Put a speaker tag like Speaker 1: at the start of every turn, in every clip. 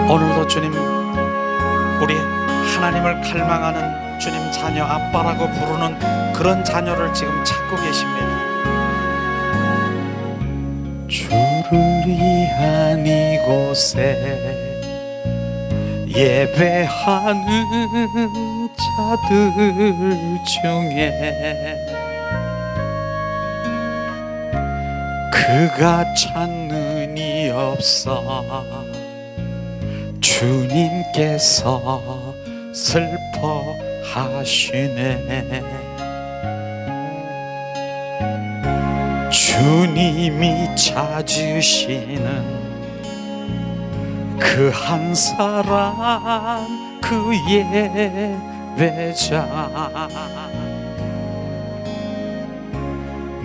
Speaker 1: 오늘도 주님, 우리 하나님을 갈망하는 주님 자녀, 아빠라고 부르는 그런 자녀를 지금 찾고 계십니다. 주를 위한 이곳에 예배하는 자들 중에 그가 찾는 이 없어 주님께서 슬퍼하시네. 주님이 찾으시는 그 한 사람, 그 예배자,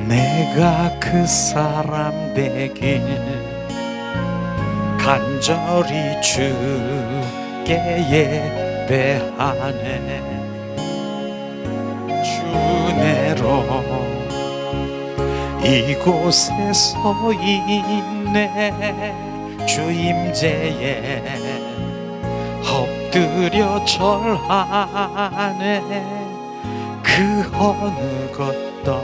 Speaker 1: 내가 그 사람 되길 간절히 주께 예배하네. 주내로 이곳에 서 있네. 주 임재에 엎드려 절하네. 그 어느 것도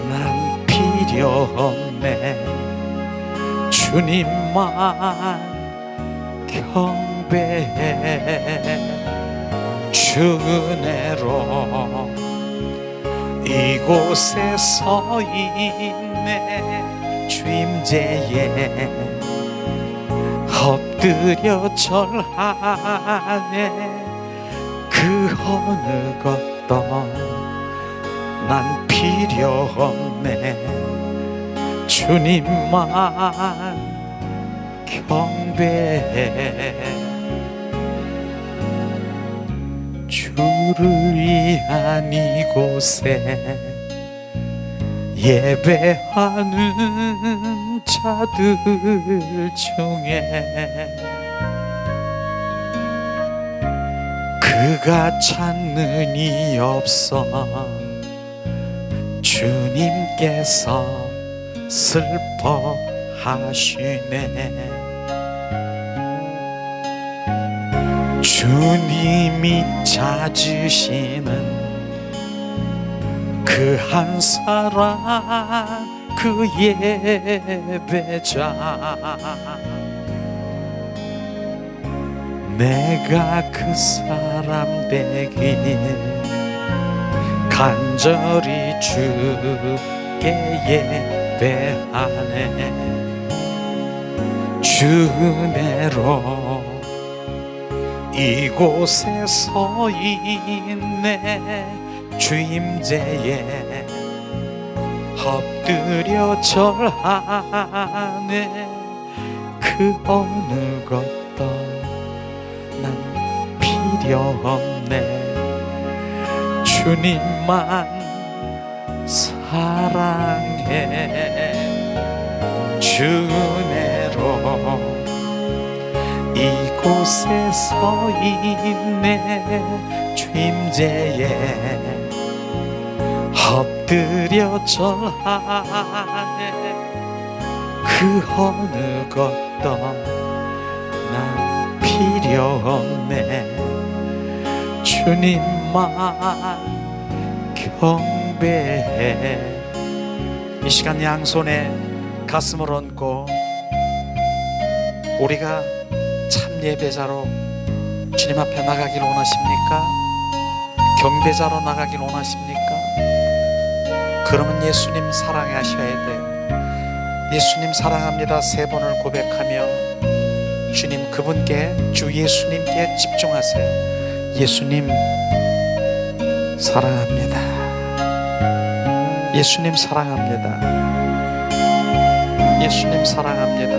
Speaker 1: 난 필요 없네. 주님만 경배해. 주내로 이곳에 서 있네. 주 임재에 엎드려 절하네. 그 어느 것도 난 필요 없네. 주님만 경배해. 주를 위한 이곳에 예배하는 자들 중에 그가 찾는 이 없어 주님께서 슬퍼하시네. 주님이 찾으시는 그 한 사람, 그 예배자, 내가 그 사람 되길 간절히 주께 예배하네. 주내로 이곳에 서 있네. 주 임재에 엎드려 절하네. 그 어느 것도 난 필요 없네. 주님만 사랑해. 주내로 이곳에 서 있네. 주 임재에 엎드려 절하네. 그 어느 것도 난 필요 없네. 주님만 경배해. 이 시간 양손에 가슴을 얹고 우리가 참 예배자로 주님 앞에 나가길 원하십니까? 경배자로 나가길 원하십니까? 그러면 예수님 사랑하셔야 돼요. 예수님 사랑합니다 3번을 고백하며 주님, 그분께, 주 예수님께 집중하세요. 예수님 사랑합니다. 예수님 사랑합니다. 예수님 사랑합니다.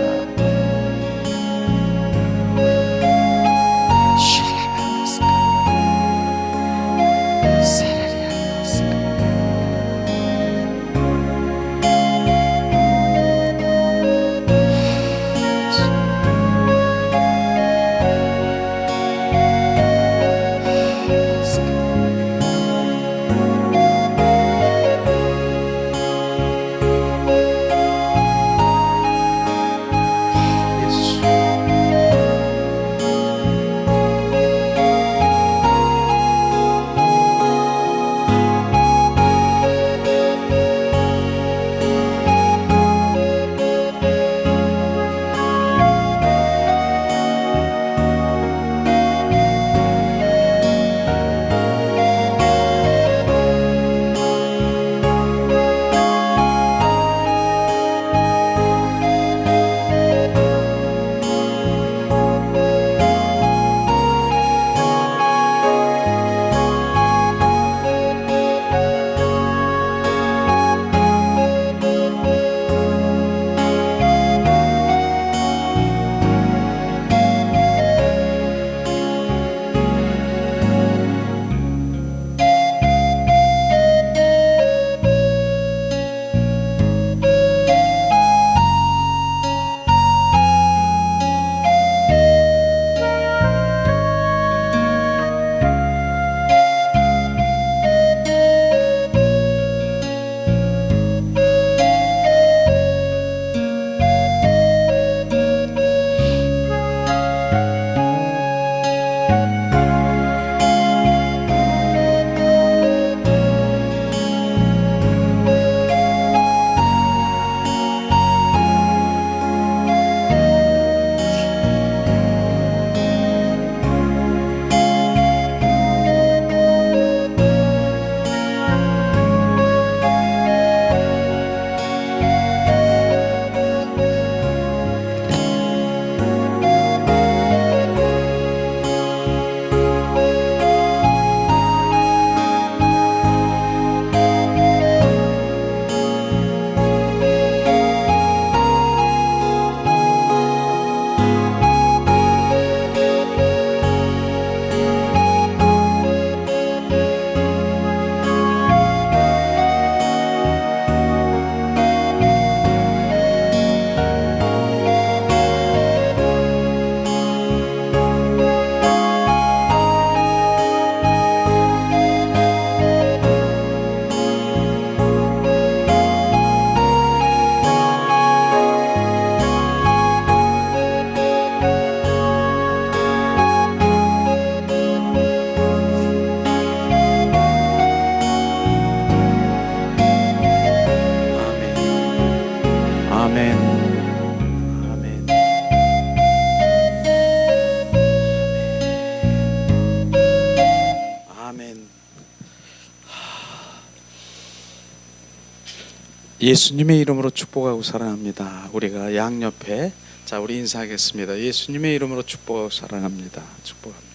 Speaker 1: 예수님의 이름으로 축복하고 사랑합니다. 우리가 양옆에 자 우리 인사하겠습니다. 예수님의 이름으로 축복하고 사랑합니다. 축복합니다.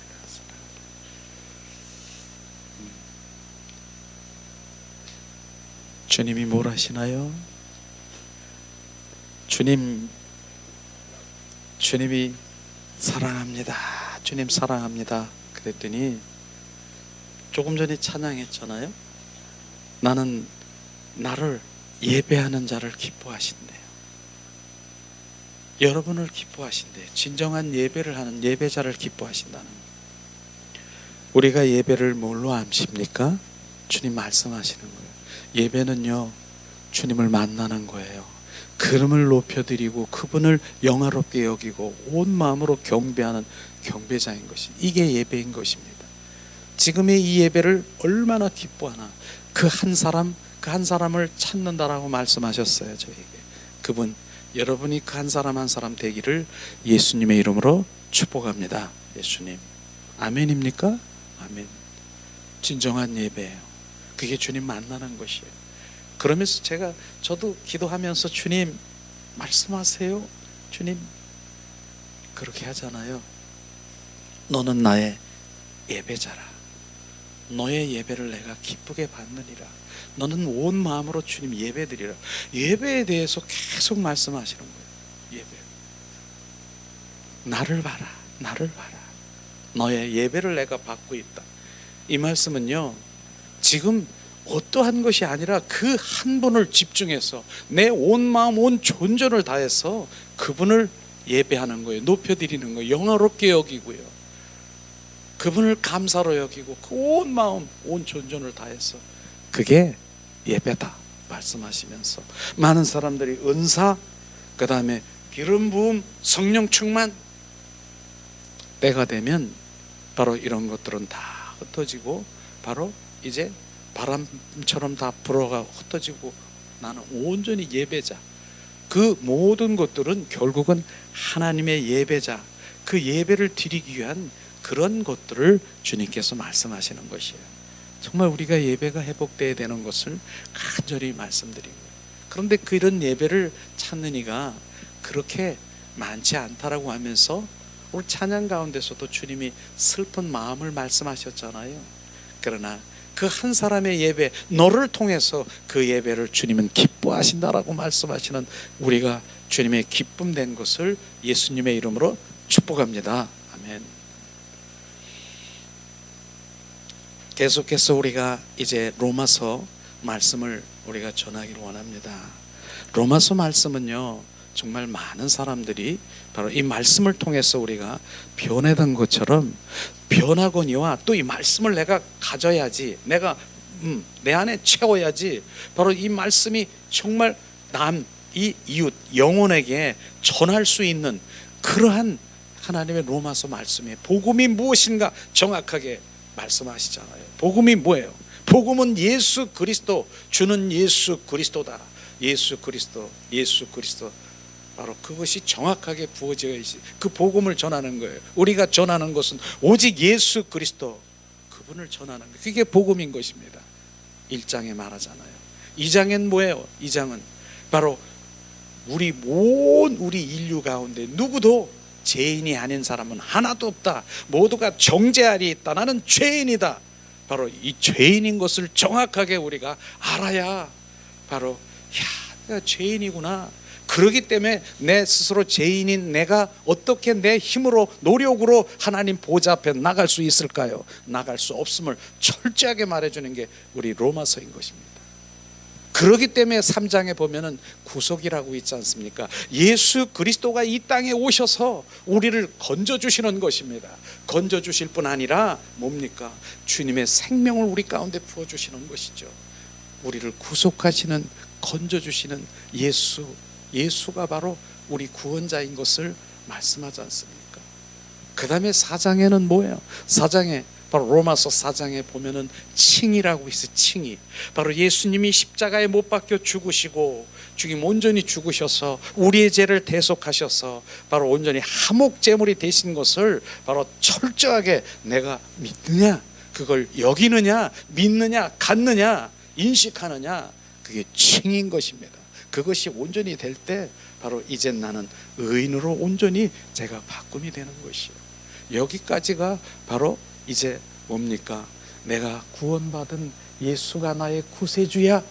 Speaker 1: 주님이 뭘 하시나요? 주님이 사랑합니다. 주님 사랑합니다. 그랬더니 조금 전에 찬양했잖아요. 나는 나를 예배하는 자를 기뻐하신대요. 여러분을 기뻐하신대요. 진정한 예배를 하는 예배자를 기뻐하신다는 거예요. 우리가 예배를 뭘로 암십니까? 주님 말씀하시는 거예요. 예배는요 주님을 만나는 거예요. 그름을 높여드리고 그분을 영화롭게 여기고 온 마음으로 경배하는 경배자인 것이 이게 예배인 것입니다. 지금의 이 예배를 얼마나 기뻐하나. 그 한 사람을 찾는다라고 말씀하셨어요. 저에게 그분 여러분이 그 한 사람 되기를 예수님의 이름으로 축복합니다. 예수님 아멘입니까? 아멘. 진정한 예배예요. 그게 주님 만나는 것이에요. 그러면서 저도 기도하면서 주님 말씀하세요. 주님 그렇게 하잖아요. 너는 나의 예배자라. 너의 예배를 내가 기쁘게 받느니라. 너는 온 마음으로 주님 예배드리라. 예배에 대해서 계속 말씀하시는 거예요. 예배. 나를 봐라. 나를 봐라. 너의 예배를 내가 받고 있다. 이 말씀은요 지금 어떠한 것이 아니라 그 한 분을 집중해서 내 온 마음 온 존재를 다해서 그분을 예배하는 거예요. 높여드리는 거예요. 영화롭게 여기고요. 그분을 감사로 여기고 그 온 마음 온 존재를 다해서 그게 예배다 말씀하시면서 많은 사람들이 은사 그 다음에 기름 부음 성령 충만 때가 되면 바로 이런 것들은 다 흩어지고 바로 이제 바람처럼 다 불어가 흩어지고 나는 온전히 예배자. 그 모든 것들은 결국은 하나님의 예배자, 그 예배를 드리기 위한 그런 것들을 주님께서 말씀하시는 것이에요. 정말 우리가 예배가 회복되어야 되는 것을 간절히 말씀드리고, 그런데 그런 예배를 찾는 이가 그렇게 많지 않다라고 하면서 오늘 찬양 가운데서도 주님이 슬픈 마음을 말씀하셨잖아요. 그러나 그 한 사람의 예배, 너를 통해서 그 예배를 주님은 기뻐하신다라고 말씀하시는 우리가 주님의 기쁨된 것을 예수님의 이름으로 축복합니다. 아멘. 계속해서 우리가 이제 로마서 말씀을 우리가 전하기를 원합니다. 로마서 말씀은요 정말 많은 사람들이 바로 이 말씀을 통해서 우리가 변해던 것처럼 변하거니와 또 이 말씀을 내가 가져야지, 내가 내 안에 채워야지, 바로 이 말씀이 정말 이 이웃 영혼에게 전할 수 있는 그러한 하나님의 로마서 말씀에 복음이 무엇인가 정확하게 말씀하시잖아요. 복음이 뭐예요? 복음은 예수 그리스도, 주는 예수 그리스도다. 예수 그리스도, 예수 그리스도. 바로 그것이 정확하게 부어져 있어요. 그 복음을 전하는 거예요. 우리가 전하는 것은 오직 예수 그리스도, 그분을 전하는 거예요. 그게 복음인 것입니다. 1장에 말하잖아요. 2장엔 뭐예요? 2장은 바로 우리 인류 가운데 누구도 죄인이 아닌 사람은 하나도 없다. 모두가 정죄 아래 있다. 나는 죄인이다. 바로 이 죄인인 것을 정확하게 우리가 알아야 바로 내가 죄인이구나. 그렇기 때문에 내 스스로 죄인인 내가 어떻게 내 힘으로 노력으로 하나님 보좌 앞에 나갈 수 있을까요? 나갈 수 없음을 철저하게 말해주는 게 우리 로마서인 것입니다. 그렇기 때문에 3장에 보면은 구속이라고 있지 않습니까? 예수 그리스도가 이 땅에 오셔서 우리를 건져주시는 것입니다. 건져주실 뿐 아니라 뭡니까? 주님의 생명을 우리 가운데 부어주시는 것이죠. 우리를 구속하시는, 건져주시는 예수가 바로 우리 구원자인 것을 말씀하지 않습니까? 그 다음에 4장에는 뭐예요? 4장에 바로 로마서 4장에 보면은 칭의라고 있어요. 칭의. 바로 예수님이 십자가에 못 박혀 죽으시고 주님 온전히 죽으셔서 우리의 죄를 대속하셔서 바로 온전히 화목 제물이 되신 것을 바로 철저하게 내가 믿느냐, 그걸 여기느냐, 믿느냐, 갖느냐, 인식하느냐, 그게 칭인 것입니다. 그것이 온전히 될 때 바로 이제 나는 의인으로 온전히 제가 바꿈이 되는 것이요. 여기까지가 바로 이제 뭡니까? 내가 구원받은 예수가 나의 구세주야,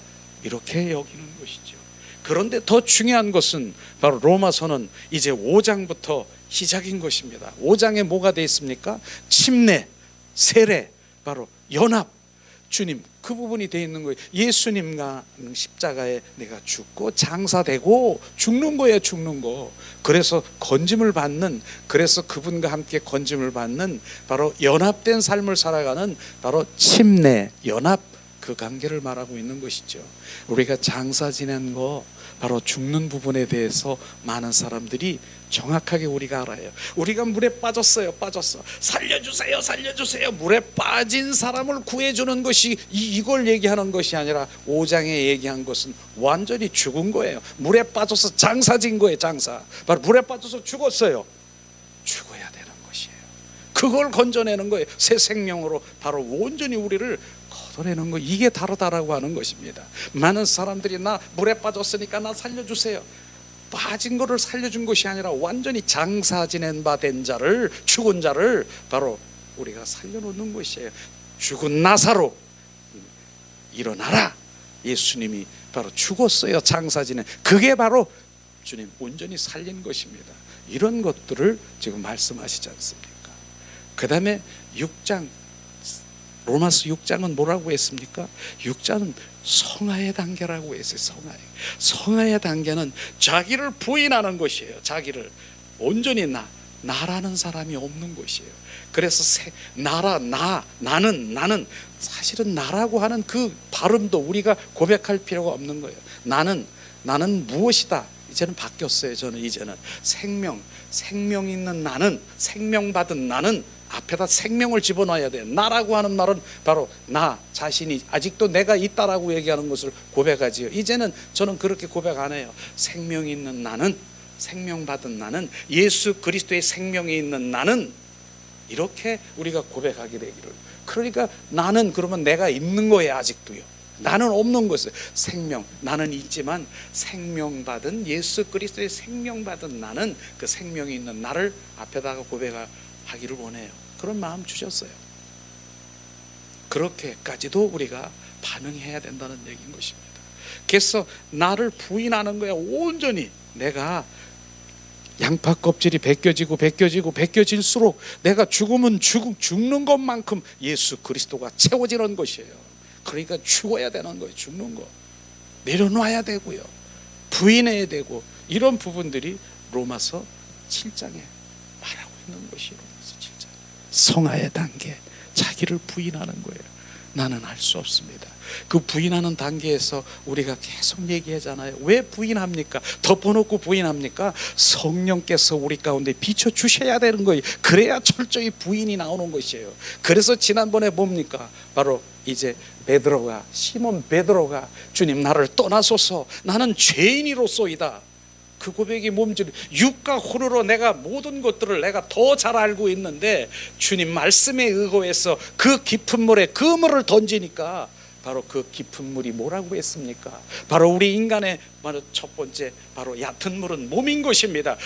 Speaker 1: 이렇게 여기는 것이죠. 그런데 더 중요한 것은 바로 로마서는 이제 5장부터 시작인 것입니다. 5장에 뭐가 되어 있습니까? 침례, 세례, 바로 연합, 주님 그 부분이 되어 있는 거예요. 예수님과 십자가에 내가 죽고 장사되고 죽는 거예요. 죽는 거. 그래서 건짐을 받는, 그래서 그분과 함께 건짐을 받는 바로 연합된 삶을 살아가는 바로 침례, 연합, 그 관계를 말하고 있는 것이죠. 우리가 장사 지낸 거 바로 죽는 부분에 대해서 많은 사람들이 정확하게 우리가 알아요. 우리가 물에 빠졌어요. 빠졌어. 살려주세요. 살려주세요. 물에 빠진 사람을 구해주는 것이 이걸 얘기하는 것이 아니라 5장에 얘기한 것은 완전히 죽은 거예요. 물에 빠져서 장사진 거예요. 장사. 바로 물에 빠져서 죽었어요. 죽어야 되는 것이에요. 그걸 건져내는 거예요. 새 생명으로 바로 온전히 우리를 걷어내는 거. 이게 다르다라고 하는 것입니다. 많은 사람들이 나 물에 빠졌으니까 나 살려주세요. 빠진 거를 살려준 것이 아니라 완전히 장사 지낸 바 된 자를, 죽은 자를 바로 우리가 살려놓는 것이에요. 죽은 나사로 일어나라. 예수님이 바로 죽었어요. 장사 지낸, 그게 바로 주님 온전히 살린 것입니다. 이런 것들을 지금 말씀하시지 않습니까? 그 다음에 6장, 로마서 6장은 뭐라고 했습니까? 6장은 성화의 단계라고 했어요. 성화의 단계는 자기를 부인하는 것이에요. 자기를 온전히 나라는 사람이 없는 것이에요. 그래서 나는 사실은 나라고 하는 그 발음도 우리가 고백할 필요가 없는 거예요. 나는 무엇이다. 이제는 바뀌었어요. 저는 이제는 생명 있는 나는, 생명 받은 나는 앞에다 생명을 집어넣어야 돼요. 나라고 하는 말은 바로 나 자신이 아직도 내가 있다라고 얘기하는 것을 고백하지요. 이제는 저는 그렇게 고백 안 해요. 생명이 있는 나는, 생명 받은 나는, 예수 그리스도의 생명이 있는 나는, 이렇게 우리가 고백하게 되기를. 그러니까 나는 그러면 내가 있는 거예요. 아직도요. 나는 없는 것이에요. 생명, 나는 있지만 생명 받은 예수 그리스도의 생명 받은 나는, 그 생명이 있는 나를 앞에다가 고백하기를 원해요. 그런 마음 주셨어요. 그렇게까지도 우리가 반응해야 된다는 얘기인 것입니다. 그래서 나를 부인하는 거야. 온전히 내가 양파 껍질이 벗겨질수록 내가 죽으면 죽는 것만큼 예수 그리스도가 채워지는 것이에요. 그러니까 죽어야 되는 거예요. 죽는 거 내려놔야 되고요, 부인해야 되고, 이런 부분들이 로마서 7장에 말하고 있는 것이 로마서 7장. 성화의 단계, 자기를 부인하는 거예요. 나는 할 수 없습니다. 그 부인하는 단계에서 우리가 계속 얘기하잖아요. 왜 부인합니까? 덮어놓고 부인합니까? 성령께서 우리 가운데 비춰주셔야 되는 거예요. 그래야 철저히 부인이 나오는 것이에요. 그래서 지난번에 뭡니까? 바로 이제 시몬 베드로가 주님 나를 떠나소서, 나는 죄인이로소이다. 그 고백이 몸질, 육과 혼으로 내가 모든 것들을 내가 더 잘 알고 있는데 주님 말씀에 의거해서 그 깊은 물에 그 물을 던지니까 바로 그 깊은 물이 뭐라고 했습니까? 바로 우리 인간의 바로 첫 번째 바로 얕은 물은 몸인 것입니다.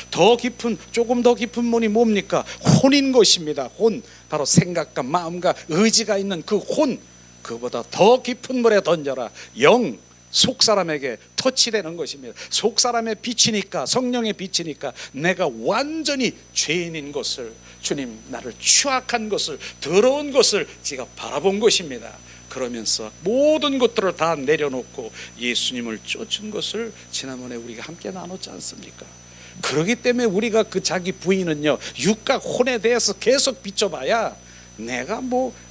Speaker 1: 조금 더 깊은 물이 뭡니까? 혼인 것입니다. 혼, 바로 생각과 마음과 의지가 있는 그 혼, 그보다 더 깊은 물에 던져라. 영, 속사람에게 터치되는 것입니다. 속사람의 빛이니까, 성령의 빛이니까 내가 완전히 죄인인 것을, 주님 나를 추악한 것을, 더러운 것을 제가 바라본 것입니다. 그러면서 모든 것들을 다 내려놓고 예수님을 쫓은 것을 지난번에 우리가 함께 나눴지 않습니까? 그렇기 때문에 우리가 그 자기 부인은요, 육과 혼에 대해서 계속 비춰봐야 내가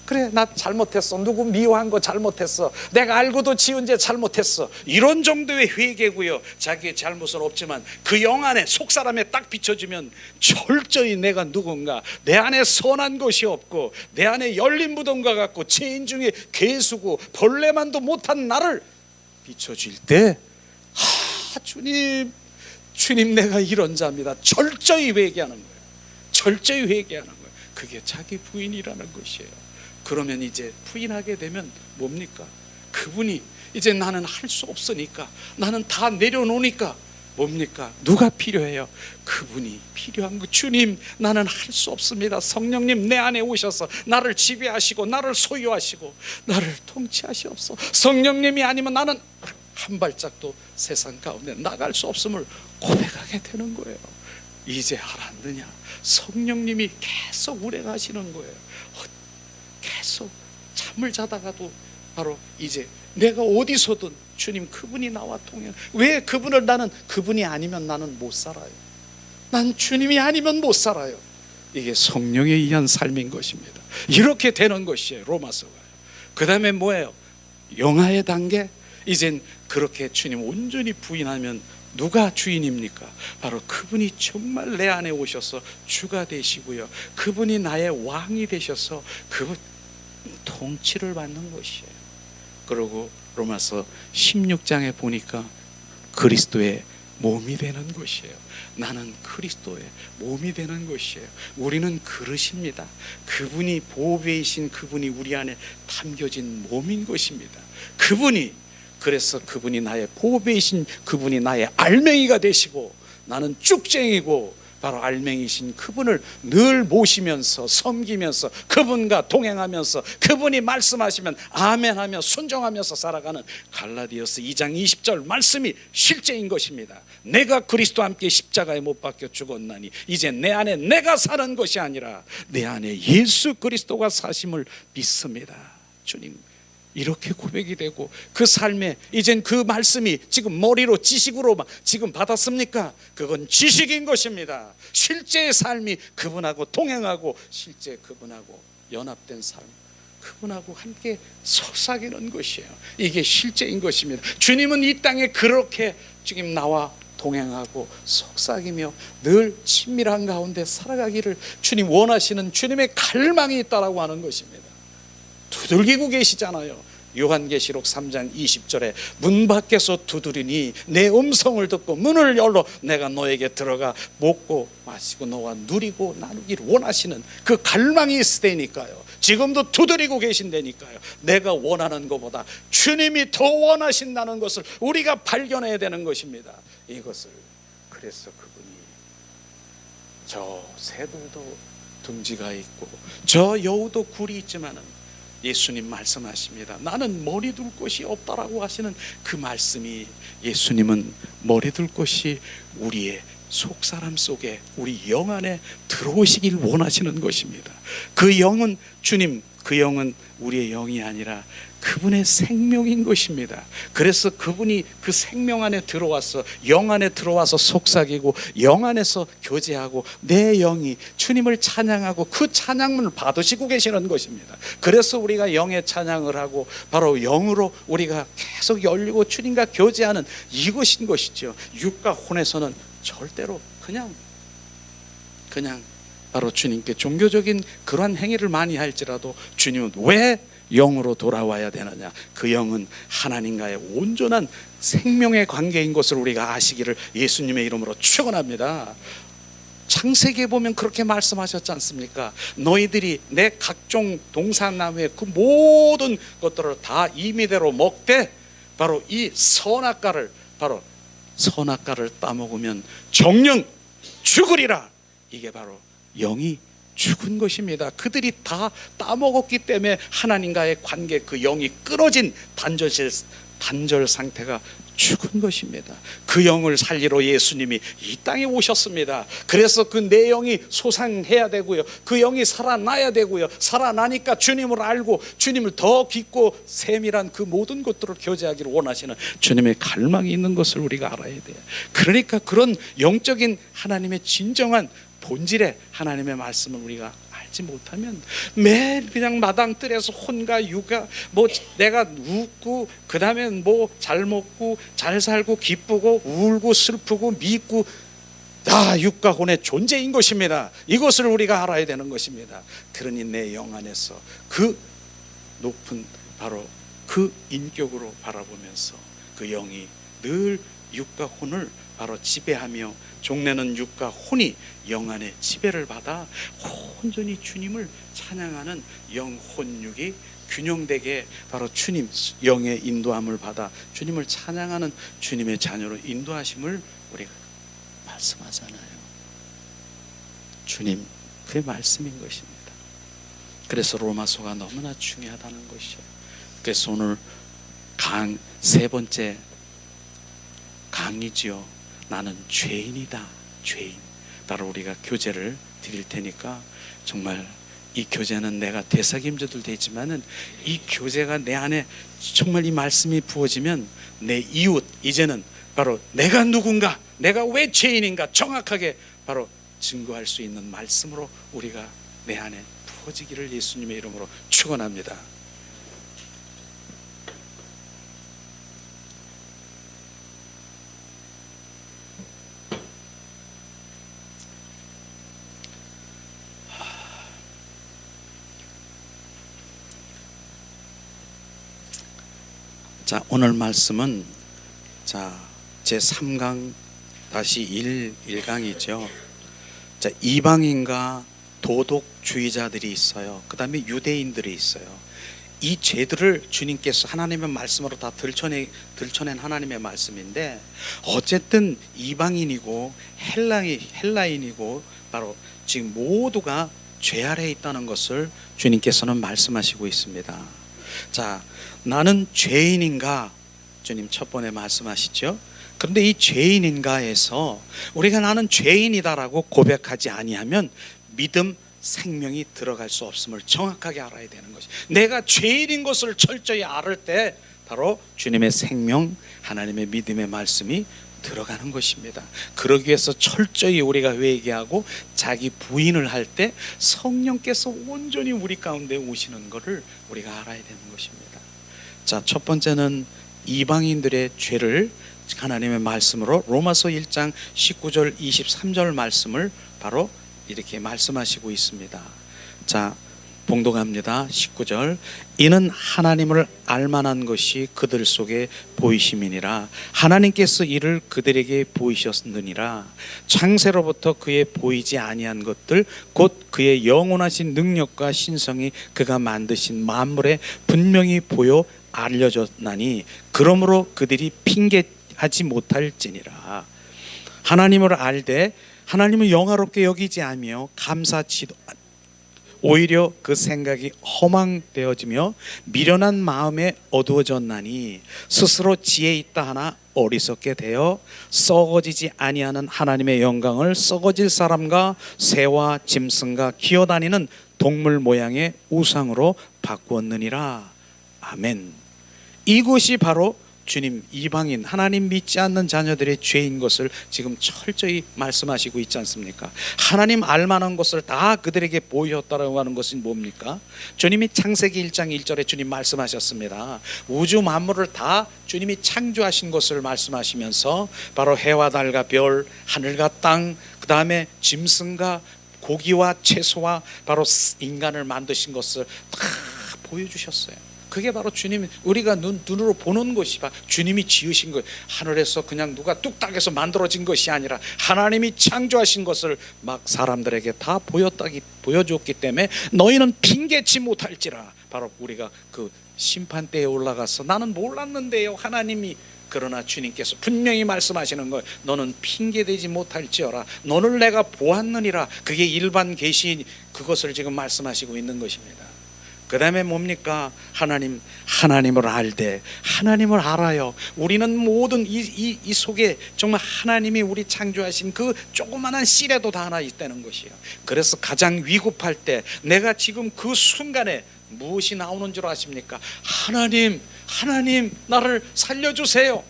Speaker 1: 그래 나 잘못했어, 누구 미워한 거 잘못했어, 내가 알고도 지은 죄 잘못했어, 이런 정도의 회개고요. 자기의 잘못은 없지만 그 영 안에, 속사람에 딱 비춰지면 철저히 내가 누군가, 내 안에 선한 것이 없고 내 안에 열린 무덤과 같고 죄인 중에 괴수고 벌레만도 못한 나를 비춰질 때, 주님 내가 이런 자입니다. 철저히 회개하는 거예요. 철저히 회개하는 거예요. 그게 자기 부인이라는 것이에요. 그러면 이제 부인하게 되면 뭡니까? 그분이 이제 나는 할 수 없으니까, 나는 다 내려놓으니까 뭡니까? 누가 필요해요? 그분이 필요한 거. 주님, 나는 할 수 없습니다. 성령님 내 안에 오셔서 나를 지배하시고 나를 소유하시고 나를 통치하시옵소서. 성령님이 아니면 나는 한 발짝도 세상 가운데 나갈 수 없음을 고백하게 되는 거예요. 이제 알았느냐? 성령님이 계속 운행하시는 거예요. 계속 잠을 자다가도 바로 이제 내가 어디서든 주님, 그분이 나와 통해. 왜 그분을, 나는 그분이 아니면 나는 못 살아요. 난 주님이 아니면 못 살아요. 이게 성령에 의한 삶인 것입니다. 이렇게 되는 것이에요, 로마서가. 그 다음에 뭐예요? 영화의 단계. 이젠 그렇게 주님 온전히 부인하면 누가 주인입니까? 바로 그분이 정말 내 안에 오셔서 주가 되시고요, 그분이 나의 왕이 되셔서 그분 통치를 받는 것이에요. 그리고 로마서 16장에 보니까 그리스도의 몸이 되는 것이에요. 나는 그리스도의 몸이 되는 것이에요. 우리는 그릇입니다. 그분이 보배이신 그분이 우리 안에 담겨진 몸인 것입니다. 그래서 그분이 나의 보배이신 그분이 나의 알맹이가 되시고, 나는 쭉쟁이고 바로 알맹이신 그분을 늘 모시면서 섬기면서 그분과 동행하면서 그분이 말씀하시면 아멘하며 순종하면서 살아가는 갈라디아서 2장 20절 말씀이 실제인 것입니다. 내가 그리스도와 함께 십자가에 못 박혀 죽었나니 이제 내 안에 내가 사는 것이 아니라 내 안에 예수 그리스도가 사심을 믿습니다. 주님, 이렇게 고백이 되고 그 삶에 이젠 그 말씀이 지금 머리로 지식으로 지금 받았습니까? 그건 지식인 것입니다. 실제의 삶이 그분하고 동행하고 실제 그분하고 연합된 삶, 그분하고 함께 속삭이는 것이에요. 이게 실제인 것입니다. 주님은 이 땅에 그렇게 지금 나와 동행하고 속삭이며 늘 친밀한 가운데 살아가기를 주님 원하시는 주님의 갈망이 있다라고 하는 것입니다. 두들기고 계시잖아요. 요한계시록 3장 20절에 문 밖에서 두드리니 내 음성을 듣고 문을 열러 내가 너에게 들어가 먹고 마시고 너와 누리고 나누기를 원하시는 그 갈망이 있으니까요. 지금도 두드리고 계신다니까요. 내가 원하는 것보다 주님이 더 원하신다는 것을 우리가 발견해야 되는 것입니다. 이것을 그래서 그분이 저 새들도 둥지가 있고 저 여우도 굴이 있지만은 예수님 말씀하십니다. 나는 머리 둘 곳이 없다라고 하시는 그 말씀이, 예수님은 머리 둘 곳이 우리의 속사람 속에 우리 영 안에 들어오시길 원하시는 것입니다. 그 영은 주님, 그 영은 우리의 영이 아니라 그분의 생명인 것입니다. 그래서 그분이 그 생명 안에 들어와서 영 안에 들어와서 속삭이고 영 안에서 교제하고 내 영이 주님을 찬양하고 그 찬양을 받으시고 계시는 것입니다. 그래서 우리가 영의 찬양을 하고 바로 영으로 우리가 계속 열리고 주님과 교제하는 이것인 것이죠. 육과 혼에서는 절대로 그냥 바로 주님께 종교적인 그러한 행위를 많이 할지라도 주님은 왜 영으로 돌아와야 되느냐? 그 영은 하나님과의 온전한 생명의 관계인 것을 우리가 아시기를 예수님의 이름으로 축원합니다. 창세기에 보면 그렇게 말씀하셨지 않습니까? 너희들이 내 각종 동산나무의 그 모든 것들을 다 임의대로 먹되 바로 이 선악과를 따먹으면 정령 죽으리라. 이게 바로 영이 죽은 것입니다. 그들이 다 따먹었기 때문에 하나님과의 관계, 그 영이 끊어진 단절 상태가 죽은 것입니다. 그 영을 살리러 예수님이 이 땅에 오셨습니다. 그래서 그 내 영이 소상해야 되고요, 그 영이 살아나야 되고요, 살아나니까 주님을 알고 주님을 더 깊고 세밀한 그 모든 것들을 교제하기를 원하시는 주님의 갈망이 있는 것을 우리가 알아야 돼요. 그러니까 그런 영적인 하나님의 진정한 본질의 하나님의 말씀을 우리가 알지 못하면 매일 그냥 마당뜰에서 혼과 육아, 뭐 내가 웃고 그 다음에 뭐 잘 먹고 잘 살고 기쁘고 울고 슬프고 믿고 다 육과 혼의 존재인 것입니다. 이것을 우리가 알아야 되는 것입니다. 그러니 내 영 안에서 그 높은 바로 그 인격으로 바라보면서 그 영이 늘 육과 혼을 바로 지배하며 종래는 육과 혼이 영 안에 지배를 받아 온전히 주님을 찬양하는 영혼육이 균형되게 바로 주님 영의 인도함을 받아 주님을 찬양하는 주님의 자녀로 인도하심을 우리가 말씀하잖아요. 주님 그의 말씀인 것입니다. 그래서 로마서가 너무나 중요하다는 것이죠. 그래서 오늘 세 번째 강의지요. 나는 죄인이다. 죄인. 바로 우리가 교제를 드릴 테니까 정말 이 교제는 내가 되새김져도 되지만은 이 교제가 내 안에 정말 이 말씀이 부어지면 내 이웃, 이제는 바로 내가 누군가, 내가 왜 죄인인가 정확하게 바로 증거할 수 있는 말씀으로 우리가 내 안에 부어지기를 예수님의 이름으로 축원합니다. 자, 오늘 말씀은 제 3강 다시 1강이죠. 자, 이방인과 도덕주의자들이 있어요. 그 다음에 유대인들이 있어요. 이 죄들을 주님께서 하나님의 말씀으로 다 들춰낸 하나님의 말씀인데, 어쨌든 이방인이고 헬라인이고 바로 지금 모두가 죄 아래에 있다는 것을 주님께서는 말씀하시고 있습니다. 자, 나는 죄인인가? 주님 첫 번에 말씀하시죠. 그런데 이 죄인인가에서 우리가 나는 죄인이다라고 고백하지 아니하면 믿음, 생명이 들어갈 수 없음을 정확하게 알아야 되는 것이, 내가 죄인인 것을 철저히 알을 때 바로 주님의 생명, 하나님의 믿음의 말씀이 들어가는 것입니다. 그러기 위해서 철저히 우리가 회개하고 자기 부인을 할 때 성령께서 온전히 우리 가운데 오시는 것을 우리가 알아야 되는 것입니다. 자, 첫 번째는 이방인들의 죄를 하나님의 말씀으로 로마서 1장 19절 23절 말씀을 바로 이렇게 말씀하시고 있습니다. 자, 봉독합니다. 19절. 이는 하나님을 알만한 것이 그들 속에 보이심이니라. 하나님께서 이를 그들에게 보이셨느니라. 창세로부터 그의 보이지 아니한 것들 곧 그의 영원하신 능력과 신성이 그가 만드신 만물에 분명히 보여 알려졌나니 그러므로 그들이 핑계하지 못할지니라. 하나님을 알되 하나님을 영화롭게 여기지 않으며 감사치도 오히려 그 생각이 허망되어지며 미련한 마음에 어두워졌나니 스스로 지혜 있다 하나 어리석게 되어 썩어지지 아니하는 하나님의 영광을 썩어질 사람과 새와 짐승과 기어다니는 동물 모양의 우상으로 바꾸었느니라. 아멘. 이것이 바로 주님, 이방인 하나님 믿지 않는 자녀들의 죄인 것을 지금 철저히 말씀하시고 있지 않습니까? 하나님 알만한 것을 다 그들에게 보였다라고 하는 것은 뭡니까? 주님이 창세기 1장 1절에 주님 말씀하셨습니다. 우주 만물을 다 주님이 창조하신 것을 말씀하시면서 바로 해와 달과 별, 하늘과 땅, 그 다음에 짐승과 고기와 채소와 바로 인간을 만드신 것을 다 보여주셨어요. 그게 바로 주님, 우리가 눈으로 보는 것이 바로 주님이 지으신 것, 하늘에서 그냥 누가 뚝딱해서 만들어진 것이 아니라 하나님이 창조하신 것을 막 사람들에게 다 보여줬기 때문에 너희는 핑계치 못할지라. 바로 우리가 그 심판대에 올라가서 나는 몰랐는데요 하나님이, 그러나 주님께서 분명히 말씀하시는 거예요. 너는 핑계대지 못할지어라. 너를 내가 보았느니라. 그게 일반 계시, 그것을 지금 말씀하시고 있는 것입니다. 그 다음에 뭡니까? 하나님을 알되, 하나님을 알아요. 우리는 모든 이 속에 정말 하나님이 우리 창조하신 그 조그만한 씨라도 다 하나 있다는 것이에요. 그래서 가장 위급할 때, 내가 지금 그 순간에 무엇이 나오는 줄 아십니까? 하나님 나를 살려주세요.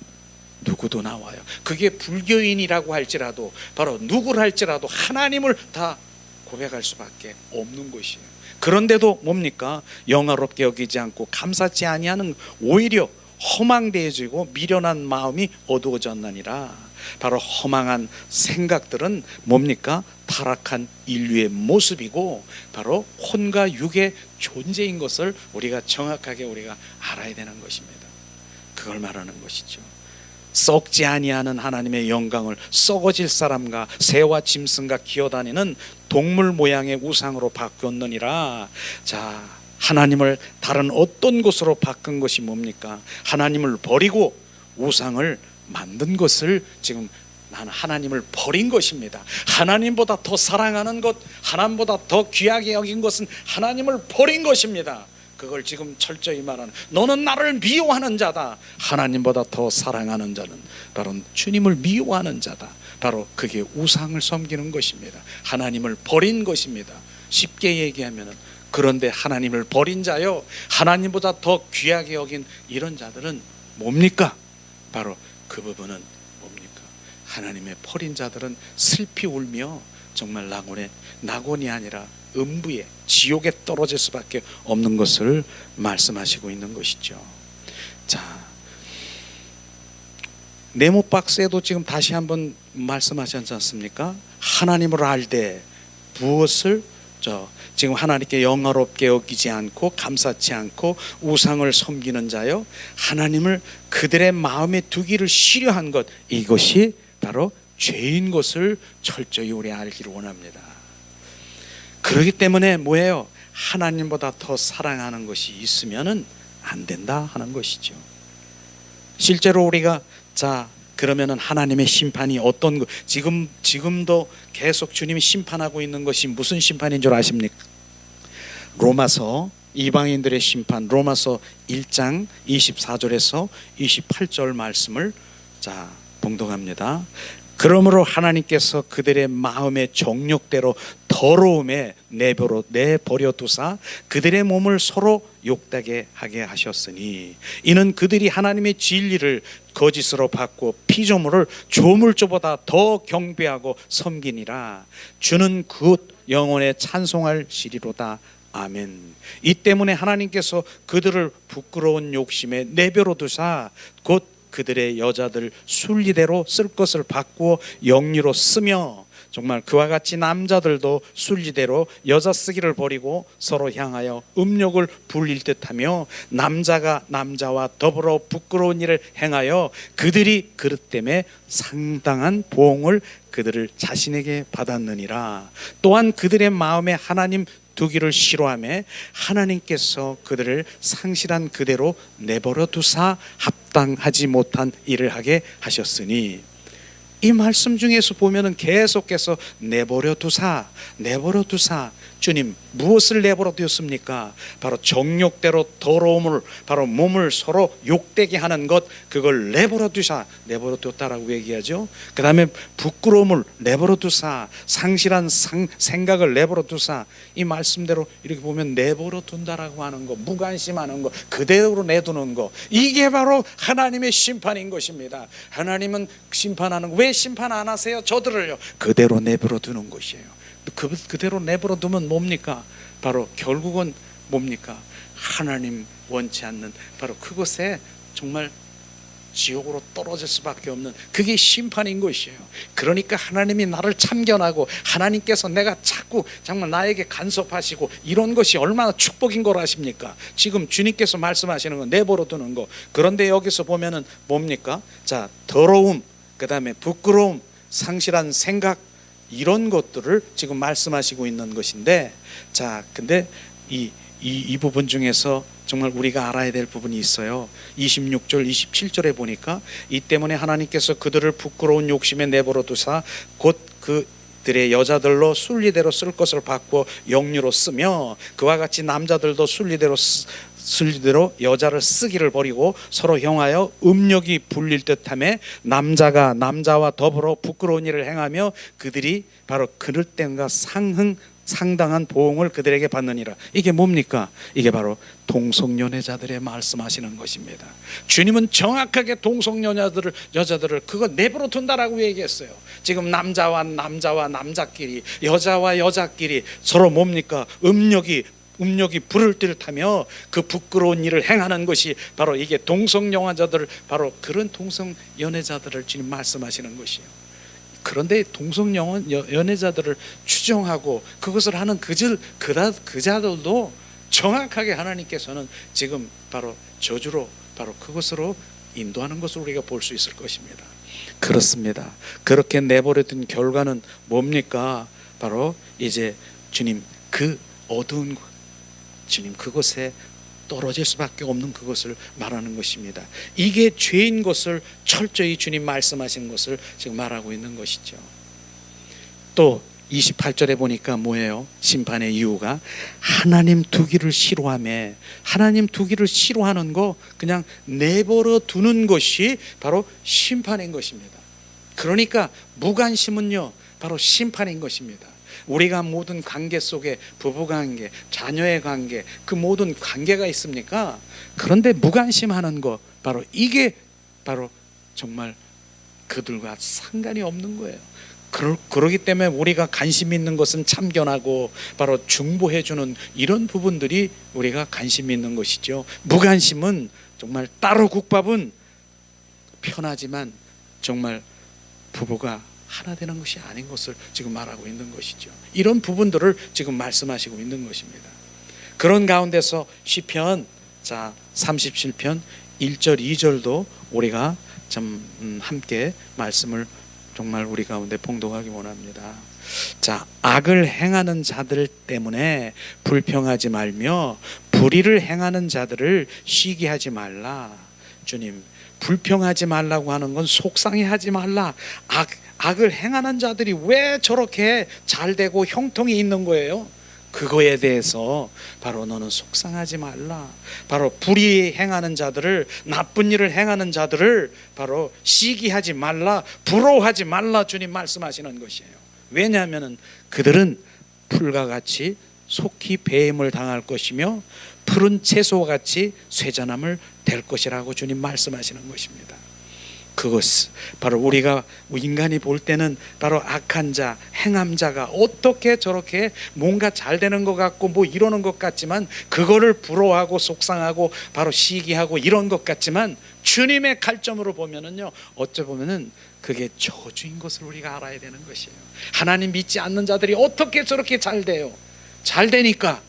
Speaker 1: 누구도 나와요. 그게 불교인이라고 할지라도, 바로 누구를 할지라도 하나님을 다 고백할 수밖에 없는 것이에요. 그런데도 뭡니까? 영화롭게 여기지 않고 감사치 아니하는, 오히려 허망되어지고 미련한 마음이 어두워졌나니라. 바로 허망한 생각들은 뭡니까? 타락한 인류의 모습이고 바로 혼과 육의 존재인 것을 우리가 정확하게 우리가 알아야 되는 것입니다. 그걸 말하는 것이죠. 썩지 아니하는 하나님의 영광을 썩어질 사람과 새와 짐승과 기어다니는 동물 모양의 우상으로 바뀌었느니라. 자, 하나님을 다른 어떤 것으로 바꾼 것이 뭡니까? 하나님을 버리고 우상을 만든 것을 지금 나는 하나님을 버린 것입니다. 하나님보다 더 사랑하는 것, 하나님보다 더 귀하게 여긴 것은 하나님을 버린 것입니다. 그걸 지금 철저히 말하는, 너는 나를 미워하는 자다. 하나님보다 더 사랑하는 자는 바로 주님을 미워하는 자다. 바로 그게 우상을 섬기는 것입니다. 하나님을 버린 것입니다. 쉽게 얘기하면, 그런데 하나님을 버린 자요, 하나님보다 더 귀하게 여긴 이런 자들은 뭡니까? 바로 그 부분은 뭡니까? 하나님의 버린 자들은 슬피 울며 정말 낙원이 아니라 음부에, 지옥에 떨어질 수밖에 없는 것을 말씀하시고 있는 것이죠. 자, 네모 박스에도 지금 다시 한번 말씀하셨지 않습니까? 하나님을 알되 무엇을 지금 하나님께 영화롭게 여기지 않고 감사치 않고 우상을 섬기는 자요, 하나님을 그들의 마음에 두기를 싫어한 것, 이것이 바로 죄인 것을 철저히 우리 알기를 원합니다. 그렇기 때문에 뭐예요? 하나님보다 더 사랑하는 것이 있으면은 안 된다 하는 것이죠. 실제로 우리가 그러면은 하나님의 심판이 어떤 거, 지금도 계속 주님이 심판하고 있는 것이 무슨 심판인 줄 아십니까? 로마서 이방인들의 심판, 로마서 1장 24절에서 28절 말씀을 봉독합니다. 그러므로 하나님께서 그들의 마음의 정욕대로 더러움에 내버려 두사 그들의 몸을 서로 욕되게 하게 하셨으니, 이는 그들이 하나님의 진리를 거짓으로 바꾸어 피조물을 조물주보다 더 경배하고 섬기니라. 주는 곧 영원에 찬송할 시리로다. 아멘. 이 때문에 하나님께서 그들을 부끄러운 욕심에 내버려 두사 곧 그들의 여자들 순리대로 쓸 것을 바꾸어 영리로 쓰며, 정말 그와 같이 남자들도 순리대로 여자 쓰기를 버리고 서로 향하여 음욕을 불릴 듯하며, 남자가 남자와 더불어 부끄러운 일을 행하여 그들이 그릇 때문에 상당한 보응을 그들을 자신에게 받았느니라. 또한 그들의 마음에 하나님 두기를 싫어하며 하나님께서 그들을 상실한 그대로 내버려 두사 합당하지 못한 일을 하게 하셨으니, 이 말씀 중에서 보면은 계속해서 내버려 두사, 주님 무엇을 내버려 두었습니까? 바로 정욕대로 더러움을, 바로 몸을 서로 욕되게 하는 것, 그걸 내버려 두었다라고 얘기하죠. 그 다음에 부끄러움을 내버려 두사, 상실한 생각을 내버려 두사, 이 말씀대로 이렇게 보면 내버려 둔다라고 하는 거, 무관심하는 거, 그대로 내두는 거, 이게 바로 하나님의 심판인 것입니다. 하나님은 심판하는 거, 왜 심판 안 하세요? 저들을요. 그대로 내버려 두는 것이에요. 그대로 내버려 두면 뭡니까? 바로 결국은 뭡니까? 하나님 원치 않는 바로 그것에 정말 지옥으로 떨어질 수밖에 없는, 그게 심판인 것이에요. 그러니까 하나님이 나를 참견하고 하나님께서 내가 자꾸 정말 나에게 간섭하시고 이런 것이 얼마나 축복인 걸 아십니까? 지금 주님께서 말씀하시는 건 내버려 두는 거. 그런데 여기서 보면은 뭡니까? 더러움, 그 다음에 부끄러움, 상실한 생각, 이런 것들을 지금 말씀하시고 있는 것인데, 근데 이 부분 중에서 정말 우리가 알아야 될 부분이 있어요. 26절 27절에 보니까, 이 때문에 하나님께서 그들을 부끄러운 욕심에 내버려 두사 곧 그들의 여자들로 순리대로 쓸 것을 바꾸어 영유로 쓰며, 그와 같이 남자들도 순리대로 여자를 쓰기를 버리고 서로 향하여 음욕이 불릴 듯하며, 남자가 남자와 더불어 부끄러운 일을 행하며 그들이 바로 그럴 때인가 상당한 보응을 그들에게 받느니라. 이게 뭡니까? 이게 바로 동성연애자들의 말씀하시는 것입니다. 주님은 정확하게 여자들을 그거 내버려 둔다라고 얘기했어요. 지금 남자와 남자끼리, 여자와 여자끼리 서로 뭡니까? 음욕이 불을 듯하며 그 부끄러운 일을 행하는 것이 바로 이게 동성연애자들, 바로 그런 동성연애자들을 지금 말씀하시는 것이에요. 그런데 동성연애자들을 추종하고 그것을 하는 그 자들도 정확하게 하나님께서는 지금 바로 저주로, 바로 그것으로 인도하는 것을 우리가 볼 수 있을 것입니다. 그렇습니다. 그렇게 내버려둔 결과는 뭡니까? 바로 이제 주님 그 어두운 주님 그것에 떨어질 수밖에 없는 그것을 말하는 것입니다. 이게 죄인 것을 철저히 주님 말씀하시는 것을 지금 말하고 있는 것이죠. 또 28절에 보니까 뭐예요? 심판의 이유가 하나님 두기를 싫어하며, 하나님 두기를 싫어하는 거 그냥 내버려 두는 것이 바로 심판인 것입니다. 그러니까 무관심은요 바로 심판인 것입니다. 우리가 모든 관계 속에 부부관계, 자녀의 관계, 그 모든 관계가 있습니까? 그런데 무관심하는 거 바로 이게 바로 정말 그들과 상관이 없는 거예요. 그러기 때문에 우리가 관심 있는 것은 참견하고 바로 중보해주는 이런 부분들이 우리가 관심 있는 것이죠. 무관심은 정말 따로 국밥은 편하지만 정말 부부가 하나 되는 것이 아닌 것을 지금 말하고 있는 것이죠. 이런 부분들을 지금 말씀하시고 있는 것입니다. 그런 가운데서 시편 37편 1절 2절도 우리가 좀 함께 말씀을 정말 우리 가운데 봉독하기 원합니다. 자, 악을 행하는 자들 때문에 불평하지 말며 불의를 행하는 자들을 시기하지 말라. 주님, 불평하지 말라고 하는 건 속상해하지 말라. 악을 행하는 자들이 왜 저렇게 잘 되고 형통이 있는 거예요? 그거에 대해서 바로 너는 속상하지 말라. 바로 불의 행하는 자들을, 나쁜 일을 행하는 자들을 바로 시기하지 말라, 부러워하지 말라 주님 말씀하시는 것이에요. 왜냐하면 그들은 풀과 같이 속히 배임을 당할 것이며 푸른 채소와 같이 쇠잔함을 될 것이라고 주님 말씀하시는 것입니다. 그것 바로 우리가 인간이 볼 때는 바로 악한 자, 행함자가 어떻게 저렇게 뭔가 잘 되는 것 같고 뭐 이러는 것 같지만 그거를 부러워하고 속상하고 바로 시기하고 이런 것 같지만 주님의 관점으로 보면은요, 어찌 보면은 그게 저주인 것을 우리가 알아야 되는 것이에요. 하나님 믿지 않는 자들이 어떻게 저렇게 잘 돼요? 잘 되니까,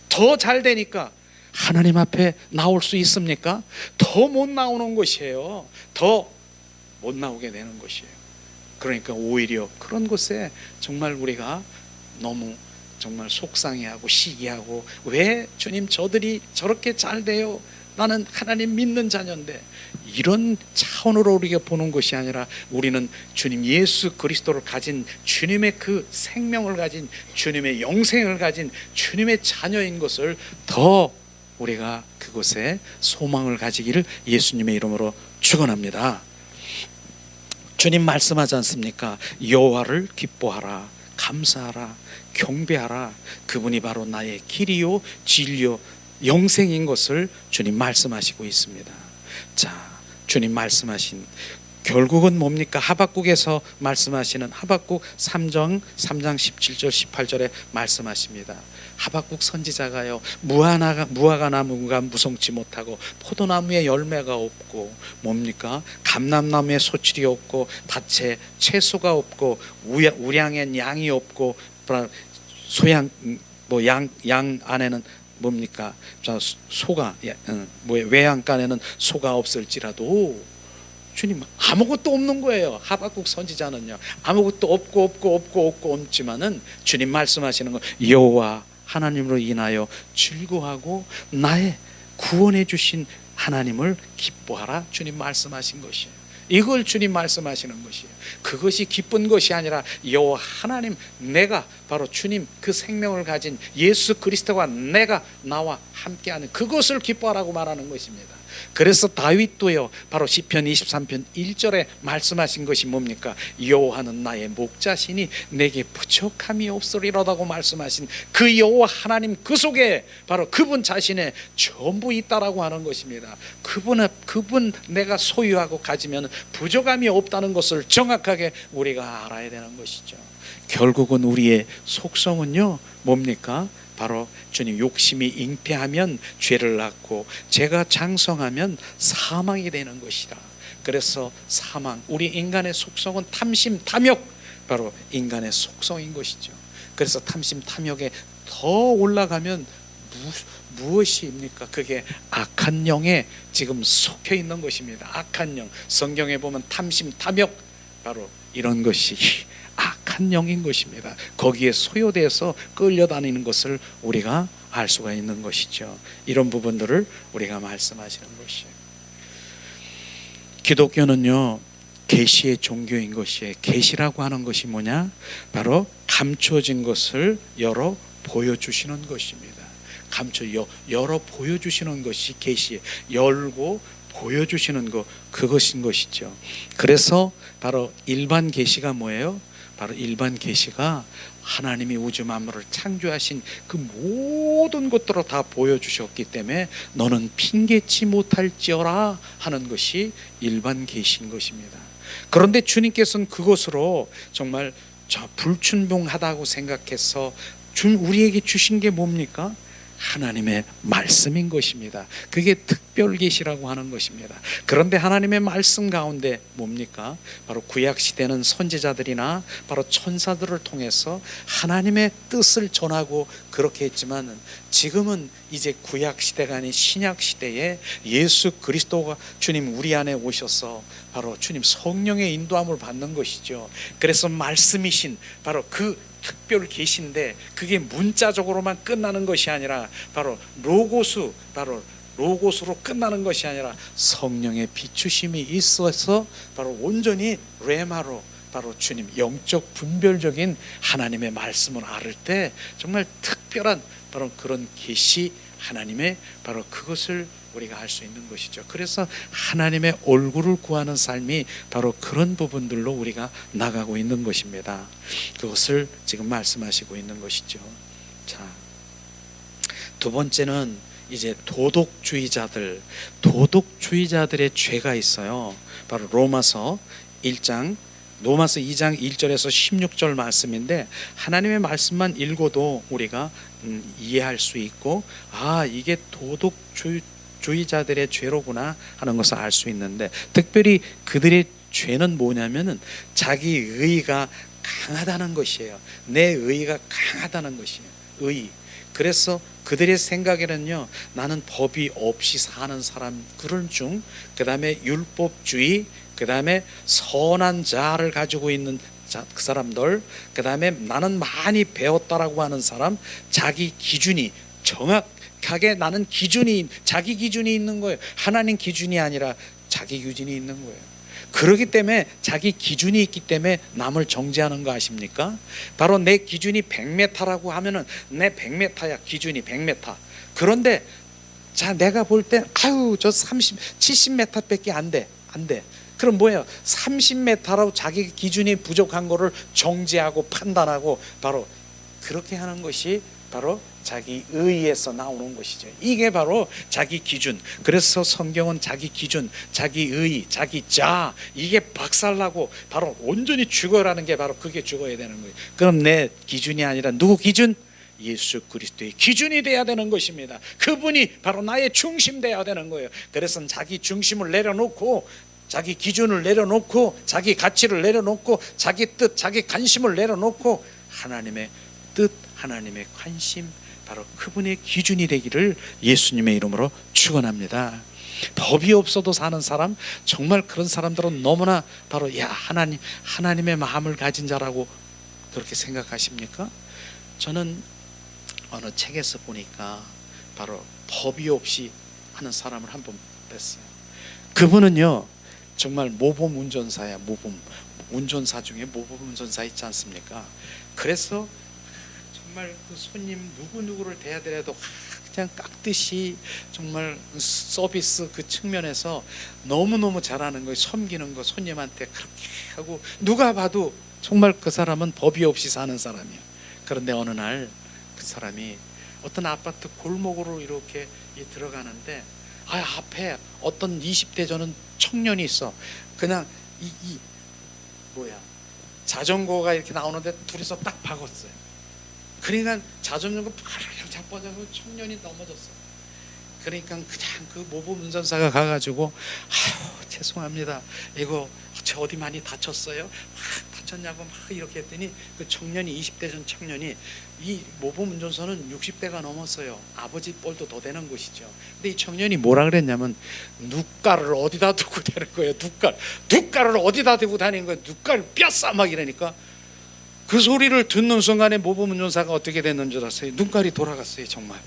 Speaker 1: 더 잘 되니까 하나님 앞에 나올 수 있습니까? 더 못 나오는 것이에요. 더 못 나오게 되는 것이에요. 그러니까 오히려 그런 곳에 정말 우리가 너무 정말 속상해하고 시기하고, 왜 주님 저들이 저렇게 잘 돼요? 나는 하나님 믿는 자녀인데, 이런 차원으로 우리가 보는 것이 아니라 우리는 주님 예수 그리스도를 가진, 주님의 그 생명을 가진, 주님의 영생을 가진 주님의 자녀인 것을 더 우리가 그곳에 소망을 가지기를 예수님의 이름으로 축원합니다. 주님 말씀하지 않습니까? 여호와를 기뻐하라, 감사하라, 경배하라. 그분이 바로 나의 길이요 진리요 영생인 것을 주님 말씀하시고 있습니다. 자, 주님 말씀하신 결국은 뭡니까? 하박국에서 말씀하시는 하박국 3장 17절 18절에 말씀하십니다. 하박국 선지자가요, 무화과 나무가 무성치 못하고 포도나무에 열매가 없고 뭡니까? 감람나무에 소출이 없고 밭에 채소가 없고 우량엔 양이 없고 소양 뭐 양 안에는 뭡니까? 소가 외양간에는 소가 없을지라도 주님 아무것도 없는 거예요. 하박국 선지자는요, 아무것도 없고 없지만은 주님 말씀하시는 거, 여호와 하나님으로 인하여 즐거워하고 나의 구원해 주신 하나님을 기뻐하라. 주님 말씀하신 것이에요. 이걸 주님 말씀하시는 것이에요. 그것이 기쁜 것이 아니라 여호와 하나님, 내가 바로 주님 그 생명을 가진 예수 그리스도가 내가 나와 함께하는 그것을 기뻐하라고 말하는 것입니다. 그래서 다윗도요, 바로 시편 23편 1절에 말씀하신 것이 뭡니까? 여호와는 나의 목자시니 내게 부족함이 없으리로다고 말씀하신 그 여호와 하나님, 그 속에 바로 그분 자신의 전부 있다라고 하는 것입니다. 그분 내가 소유하고 가지면 부족함이 없다는 것을 정확하게 우리가 알아야 되는 것이죠. 결국은 우리의 속성은요 뭡니까? 바로 주님, 욕심이 잉태하면 죄를 낳고 죄가 장성하면 사망이 되는 것이다. 그래서 사망, 우리 인간의 속성은 탐심, 탐욕, 바로 인간의 속성인 것이죠. 그래서 탐심, 탐욕에 더 올라가면 무엇입니까? 그게 악한 영에 지금 속해 있는 것입니다. 악한 영, 성경에 보면 탐심, 탐욕, 바로 이런 것이 악한 악한 영인 것입니다. 거기에 소요돼서 끌려다니는 것을 우리가 알 수가 있는 것이죠. 이런 부분들을 우리가 말씀하시는 것이에요. 기독교는요, 계시의 종교인 것이에요. 계시라고 하는 것이 뭐냐? 바로 감춰진 것을 열어 보여주시는 것입니다. 열어 보여주시는 것이 계시, 열고 보여주시는 것, 그것인 것이죠. 그래서 바로 일반 계시가 뭐예요? 바로 일반 계시가 하나님이 우주 만물을 창조하신 그 모든 것들을 다 보여주셨기 때문에 너는 핑계치 못할지어라 하는 것이 일반 계시인 것입니다. 그런데 주님께서는 그것으로 정말 불충분하다고 생각해서 우리에게 주신 게 뭡니까? 하나님의 말씀인 것입니다. 그게 특별 계시라고 하는 것입니다. 그런데 하나님의 말씀 가운데 뭡니까? 바로 구약 시대는 선지자들이나 바로 천사들을 통해서 하나님의 뜻을 전하고 그렇게 했지만 지금은 이제 구약 시대가 아닌 신약 시대에 예수 그리스도가 주님 우리 안에 오셔서 바로 주님 성령의 인도함을 받는 것이죠. 그래서 말씀이신 바로 그 특별 계시인데 그게 문자적으로만 끝나는 것이 아니라 바로 로고스로 끝나는 것이 아니라 성령의 비추심이 있어서 바로 온전히 레마로 바로 주님 영적 분별적인 하나님의 말씀을 알을 때 정말 특별한 바로 그런 계시 하나님의 바로 그것을 우리가 알 수 있는 것이죠. 그래서 하나님의 얼굴을 구하는 삶이 바로 그런 부분들로 우리가 나가고 있는 것입니다. 그것을 지금 말씀하시고 있는 것이죠. 자, 두 번째는 이제 도덕주의자들의 죄가 있어요. 바로 로마서 2장 1절에서 16절 말씀인데 하나님의 말씀만 읽어도 우리가 이해할 수 있고 이게 도덕주의자들의 죄로구나 하는 것을 알 수 있는데 특별히 그들의 죄는 뭐냐면은 자기 의의가 강하다는 것이에요. 내 의의가 강하다는 것이에요. 의의. 그래서 그들의 생각에는요, 나는 법이 없이 사는 사람 그런 중, 그 다음에 율법주의, 그 다음에 선한 자를 가지고 있는 그 사람들, 그 다음에 나는 많이 배웠다라고 하는 사람, 자기 기준이 정확하게 나는 자기 기준이 있는 거예요. 하나님 기준이 아니라 자기 기준이 있는 거예요. 그렇기 때문에 자기 기준이 있기 때문에 남을 정죄하는 거 아십니까? 바로 내 기준이 100m라고 하면은 내 100m야. 기준이 100m. 그런데 내가 볼 때 저 70m밖에 안 돼. 그럼 뭐예요? 30m라고 자기 기준이 부족한 거를 정죄하고 판단하고 바로 그렇게 하는 것이 바로 자기 의에서 나오는 것이죠. 이게 바로 자기 기준. 그래서 성경은 자기 기준, 자기 의, 자기 자, 이게 박살나고 바로 온전히 죽어라는 게 바로 그게 죽어야 되는 거예요. 그럼 내 기준이 아니라 누구 기준? 예수 그리스도의 기준이 돼야 되는 것입니다. 그분이 바로 나의 중심 돼야 되는 거예요. 그래서 자기 중심을 내려놓고 자기 기준을 내려놓고 자기 가치를 내려놓고 자기 뜻, 자기 관심을 내려놓고 하나님의 뜻, 하나님의 관심, 바로 그분의 기준이 되기를 예수님의 이름으로 축원합니다. 법이 없어도 사는 사람, 정말 그런 사람들은 너무나 바로 하나님의 마음을 가진 자라고 그렇게 생각하십니까? 저는 어느 책에서 보니까 바로 법이 없이 하는 사람을 한번 뵀어요. 그분은요, 정말 모범 운전사야. 운전사 중에 모범 운전사 있지 않습니까? 그래서 정말 그 손님 누구를 대하더라도 그냥 깍듯이 정말 서비스 그 측면에서 너무너무 잘하는 거예요. 섬기는 거 손님한테 그렇게 하고 누가 봐도 정말 그 사람은 법이 없이 사는 사람이에요. 그런데 어느 날 그 사람이 어떤 아파트 골목으로 이렇게 들어가는데 앞에 어떤 20대 저는 청년이 있어. 그냥 자전거가 이렇게 나오는데 둘이서 딱 박았어요. 그러니까 자전거가 팍 자빠져서 청년이 넘어졌어. 그러니까 그냥 그 모범 운전사가 가가지고 죄송합니다. 이거 저 어디 많이 다쳤어요? 다쳤냐고 막 이렇게 했더니 그 청년이 20대 전 청년이 이 모범 운전사는 60대가 넘었어요. 아버지 뻘도 더 되는 것이죠. 근데 이 청년이 뭐라 그랬냐면 눕가를 어디다 두고 다니는 거예요. 눕가를 어디다 두고 다니는 거예요. 눕가를 뼈싸 막 이러니까 그 소리를 듣는 순간에 모범운전사가 어떻게 됐는 줄 아세요? 눈깔이 돌아갔어요, 정말.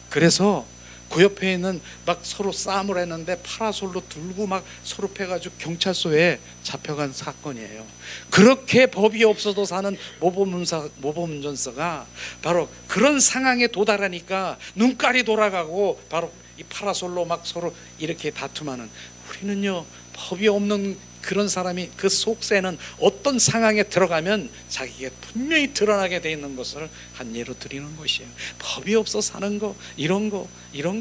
Speaker 1: 그래서 그 옆에 있는 막 서로 싸움을 했는데 파라솔로 들고 막 서로 패가지고 경찰서에 잡혀간 사건이에요. 그렇게 법이 없어도 사는 모범운전사가 바로 그런 상황에 도달하니까 눈깔이 돌아가고 바로 이 파라솔로 막 서로 이렇게 다툼하는, 우리는요 법이 없는 그런 사람이 그 속세는 어떤 상황에 들어가면 자기가 분명히 드러나게 돼 있는 것을 한 예로 드리는 것이에요. 법이 없어 사는 거, 이런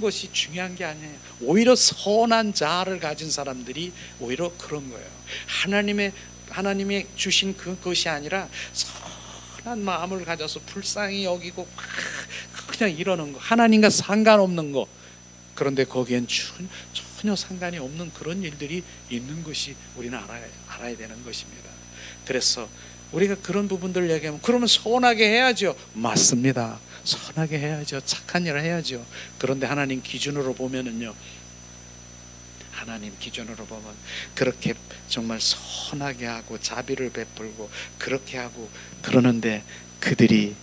Speaker 1: 것이 중요한 게 아니에요. 오히려 선한 자아를 가진 사람들이 오히려 그런 거예요. 하나님의 주신 그것이 아니라 선한 마음을 가져서 불쌍히 여기고 그냥 이러는 거, 하나님과 상관없는 거. 그런데 거기엔 전혀 상관이 없는 그런 일들이 있는 것이 우리는 알아야 되는 것입니다. 그래서 우리가 그런 부분들을 얘기하면, 그러면 선하게 해야죠. 맞습니다. 선하게 해야죠. 착한 일을 해야죠. 그런데 하나님 기준으로 보면은요, 하나님 기준으로 보면 그렇게 정말 선하게 하고 자비를 베풀고 그렇게 하고 그러는데 그들이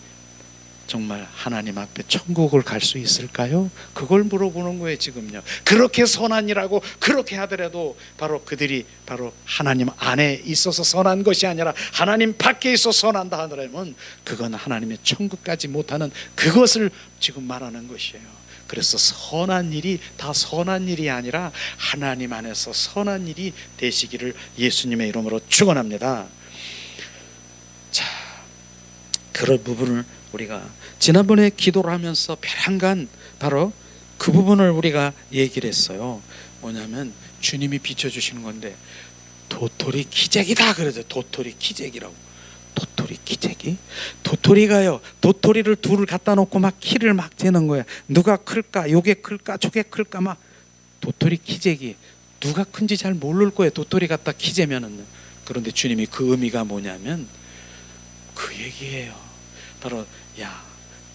Speaker 1: 정말 하나님 앞에 천국을 갈 수 있을까요? 그걸 물어보는 거예요, 지금요. 그렇게 선한 일하고 그렇게 하더라도 바로 그들이 바로 하나님 안에 있어서 선한 것이 아니라 하나님 밖에 있어 선한다 하더라면 그건 하나님의 천국까지 못하는 그것을 지금 말하는 것이에요. 그래서 선한 일이 다 선한 일이 아니라 하나님 안에서 선한 일이 되시기를 예수님의 이름으로 축원합니다. 자, 그런 부분을 우리가 지난번에 기도를 하면서 벼랑간 바로 그 부분을 우리가 얘기를 했어요. 뭐냐면 주님이 비춰주시는 건데 도토리 기재기다 그러죠. 도토리 기재기라고. 도토리 기재기? 도토리가요, 도토리를 둘을 갖다 놓고 막 키를 막 재는 거야. 누가 클까? 요게 클까? 저게 클까? 막 도토리 기재기. 누가 큰지 잘 모를 거예요, 도토리 갖다 키재면은. 그런데 주님이 그 의미가 뭐냐면 그 얘기예요. 바로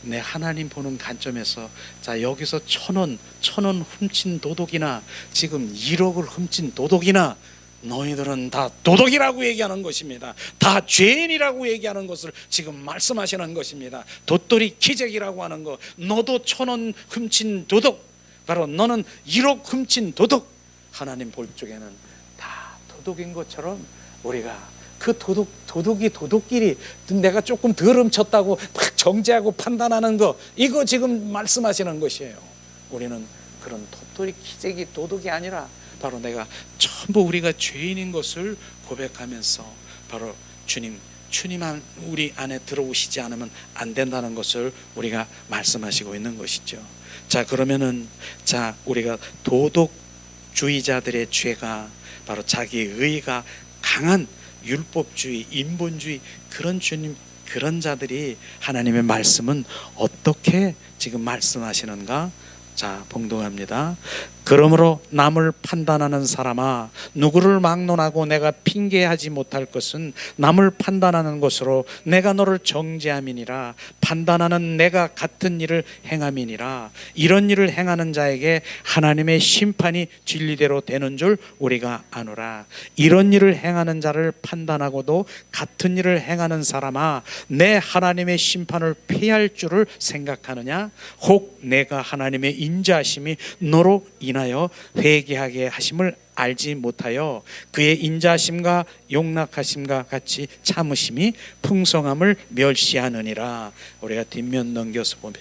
Speaker 1: 내 하나님 보는 관점에서, 자 여기서 1,000원 훔친 도둑이나 지금 1억을 훔친 도둑이나 너희들은 다 도둑이라고 얘기하는 것입니다. 다 죄인이라고 얘기하는 것을 지금 말씀하시는 것입니다. 도토리 기재기라고 하는 거, 너도 1,000원 훔친 도둑, 바로 너는 1억 훔친 도둑. 하나님 볼 적에는 다 도둑인 것처럼 우리가 그 도둑이 도둑끼리 내가 조금 덜 훔쳤다고 막 정죄하고 판단하는 거, 이거 지금 말씀하시는 것이에요. 우리는 그런 도토리 기재기 도둑이 아니라 바로 내가 전부 우리가 죄인인 것을 고백하면서 바로 주님 우리 안에 들어오시지 않으면 안 된다는 것을 우리가 말씀하시고 있는 것이죠. 자, 그러면은 자 우리가 도덕주의자들의 죄가 바로 자기 의가 강한 율법주의, 인본주의 그런 자들이 하나님의 말씀은 어떻게 지금 말씀하시는가? 자, 봉독합니다. 그러므로 남을 판단하는 사람아, 누구를 막론하고 내가 핑계하지 못할 것은 남을 판단하는 것으로 내가 너를 정죄함이니라. 판단하는 내가 같은 일을 행함이니라. 이런 일을 행하는 자에게 하나님의 심판이 진리대로 되는 줄 우리가 아노라. 이런 일을 행하는 자를 판단하고도 같은 일을 행하는 사람아, 내 하나님의 심판을 피할 줄을 생각하느냐? 혹 내가 하나님의 인자하심이 너로 인하여 회개하게 하심을 알지 못하여 그의 인자하심과 용납하심과 같이 참으심이 풍성함을 멸시하느니라. 우리가 뒷면 넘겨서 보면,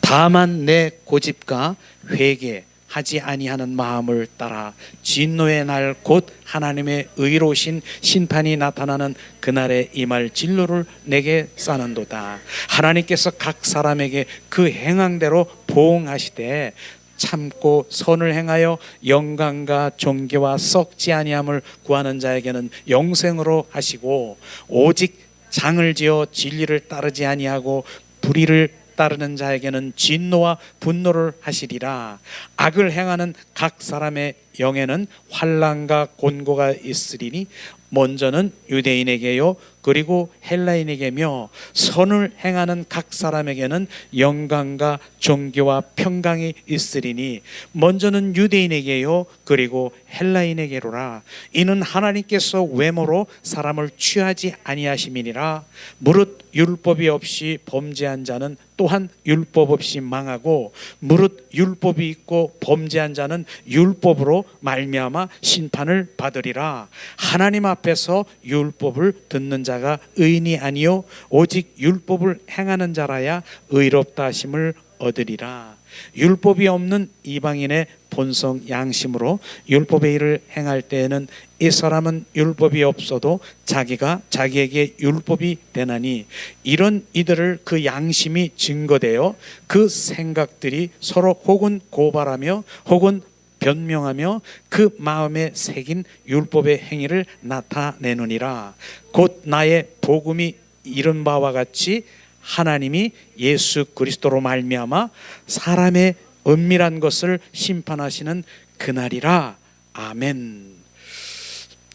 Speaker 1: 다만 내 고집과 회개하지 아니하는 마음을 따라 진노의 날 곧 하나님의 의로우신 심판이 나타나는 그날에 임할 진노를 내게 싸는도다. 하나님께서 각 사람에게 그 행함대로 보응하시되 참고 선을 행하여 영광과 존귀와 썩지 아니함을 구하는 자에게는 영생으로 하시고, 오직 장을 지어 진리를 따르지 아니하고 불의를 따르는 자에게는 진노와 분노를 하시리라. 악을 행하는 각 사람의 영에는 환난과 곤고가 있으리니 먼저는 유대인에게요 그리고 헬라인에게며 선을 행하는 각 사람에게는 영광과 존귀와 평강이 있으리니 먼저는 유대인에게요 그리고 헬라인에게로라. 이는 하나님께서 외모로 사람을 취하지 아니하심이니라. 무릇 율법이 없이 범죄한 자는 또한 율법 없이 망하고 무릇 율법이 있고 범죄한 자는 율법으로 말미암아 심판을 받으리라. 하나님 앞에서 율법을 듣는 자가 의인이 아니요 오직 율법을 행하는 자라야 의롭다 하심을 얻으리라. 율법이 없는 이방인의 본성 양심으로 율법의 일을 행할 때에는 이 사람은 율법이 없어도 자기가 자기에게 율법이 되나니 이런 이들을 그 양심이 증거되어 그 생각들이 서로 혹은 고발하며 혹은 변명하며 그 마음에 새긴 율법의 행위를 나타내느니라. 곧 나의 복음이 이른 바와 같이 하나님이 예수 그리스도로 말미암아 사람의 은밀한 것을 심판하시는 그날이라. 아멘.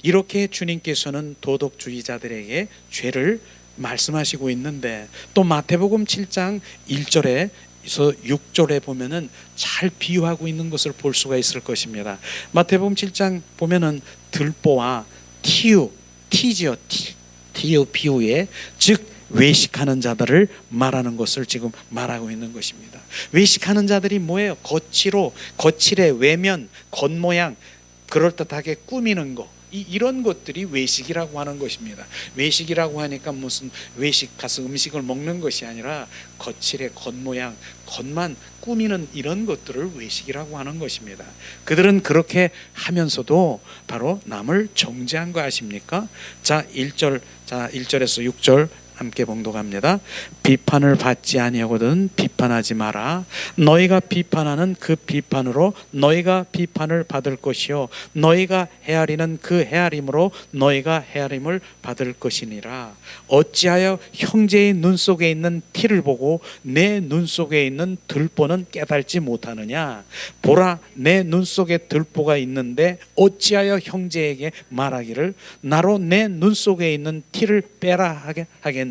Speaker 1: 이렇게 주님께서는 도덕주의자들에게 죄를 말씀하시고 있는데 또 마태복음 7장 1절에서 6절에 보면은 잘 비유하고 있는 것을 볼 수가 있을 것입니다. 마태복음 7장 보면은 들보와 티지어 비유에 즉 외식하는 자들을 말하는 것을 지금 말하고 있는 것입니다. 외식하는 자들이 뭐예요? 거칠의 외면, 겉모양, 그럴듯하게 꾸미는 거, 이런 것들이 외식이라고 하는 것입니다. 외식이라고 하니까 무슨 외식 가서 음식을 먹는 것이 아니라 거칠의 겉모양, 겉만 꾸미는 이런 것들을 외식이라고 하는 것입니다. 그들은 그렇게 하면서도 바로 남을 정죄한 거 아십니까? 자 1절에서 6절 함께 봉독합니다. 비판을 받지 아니하거든 비판하지 마라. 너희가 비판하는 그 비판으로 너희가 비판을 받을 것이요 너희가 헤아리는 그 헤아림으로 너희가 헤아림을 받을 것이니라. 어찌하여 형제의 눈 속에 있는 티를 보고 내 눈 속에 있는 들보는 깨달지 못하느냐. 보라, 내 눈 속에 들보가 있는데 어찌하여 형제에게 말하기를 나로 내 눈 속에 있는 티를 빼라 하겠느냐.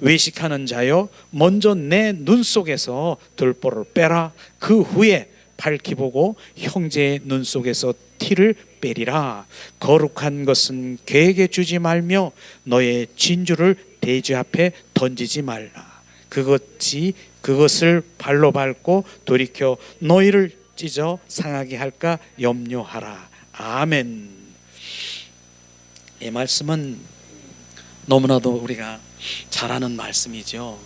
Speaker 1: 외식하는 자여, 먼저 내 눈 속에서 들보를 빼라. 그 후에 밝히 보고 형제의 눈 속에서 티를 빼리라. 거룩한 것은 개에게 주지 말며 너의 진주를 돼지 앞에 던지지 말라. 그것을 발로 밟고 돌이켜 너희를 찢어 상하게 할까 염려하라. 아멘. 이 말씀은 너무나도 우리가 잘 아는 말씀이죠.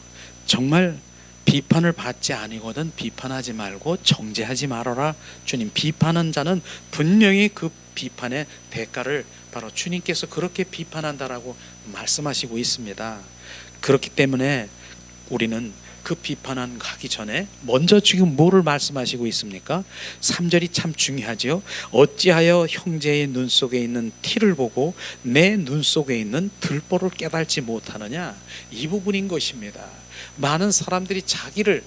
Speaker 1: 정말 비판을 받지 아니거든 비판하지 말고 정죄하지 말아라. 주님, 비판한 자는 분명히 그 비판의 대가를 바로 주님께서 그렇게 비판한다라고 말씀하시고 있습니다. 그렇기 때문에 우리는 그 비판한 가기 전에 먼저 지금 뭐를 말씀하시고 있습니까? 3절이 참 중요하죠. 어찌하여 형제의 눈 속에 있는 티를 보고 내 눈 속에 있는 들보를 깨달지 못하느냐. 이 부분인 것입니다. 많은 사람들이 자기를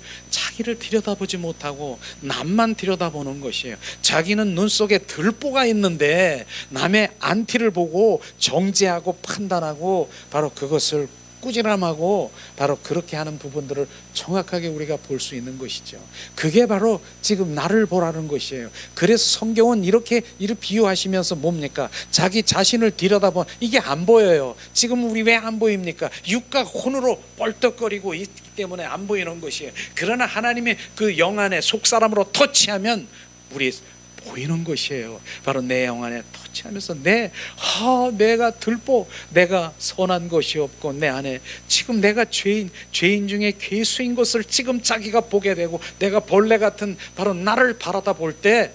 Speaker 1: 들여다보지 못하고 남만 들여다보는 것이에요. 자기는 눈 속에 들보가 있는데 남의 안티를 보고 정죄하고 판단하고 바로 그것을 꾸지람하고 바로 그렇게 하는 부분들을 정확하게 우리가 볼 수 있는 것이죠. 그게 바로 지금 나를 보라는 것이에요. 그래서 성경은 이렇게 비유하시면서 뭡니까? 자기 자신을 들여다보면 이게 안 보여요. 지금 우리 왜 안 보입니까? 육과 혼으로 뻘떡거리고 있기 때문에 안 보이는 것이에요. 그러나 하나님의 그 영 안에 속사람으로 터치하면 우리 보이는 것이에요. 바로 내 영 안에 터치하면서 내가 들보, 내가 선한 것이 없고 내 안에 지금 내가 죄인 중에 괴수인 것을 지금 자기가 보게 되고 내가 벌레 같은 바로 나를 바라다 볼 때,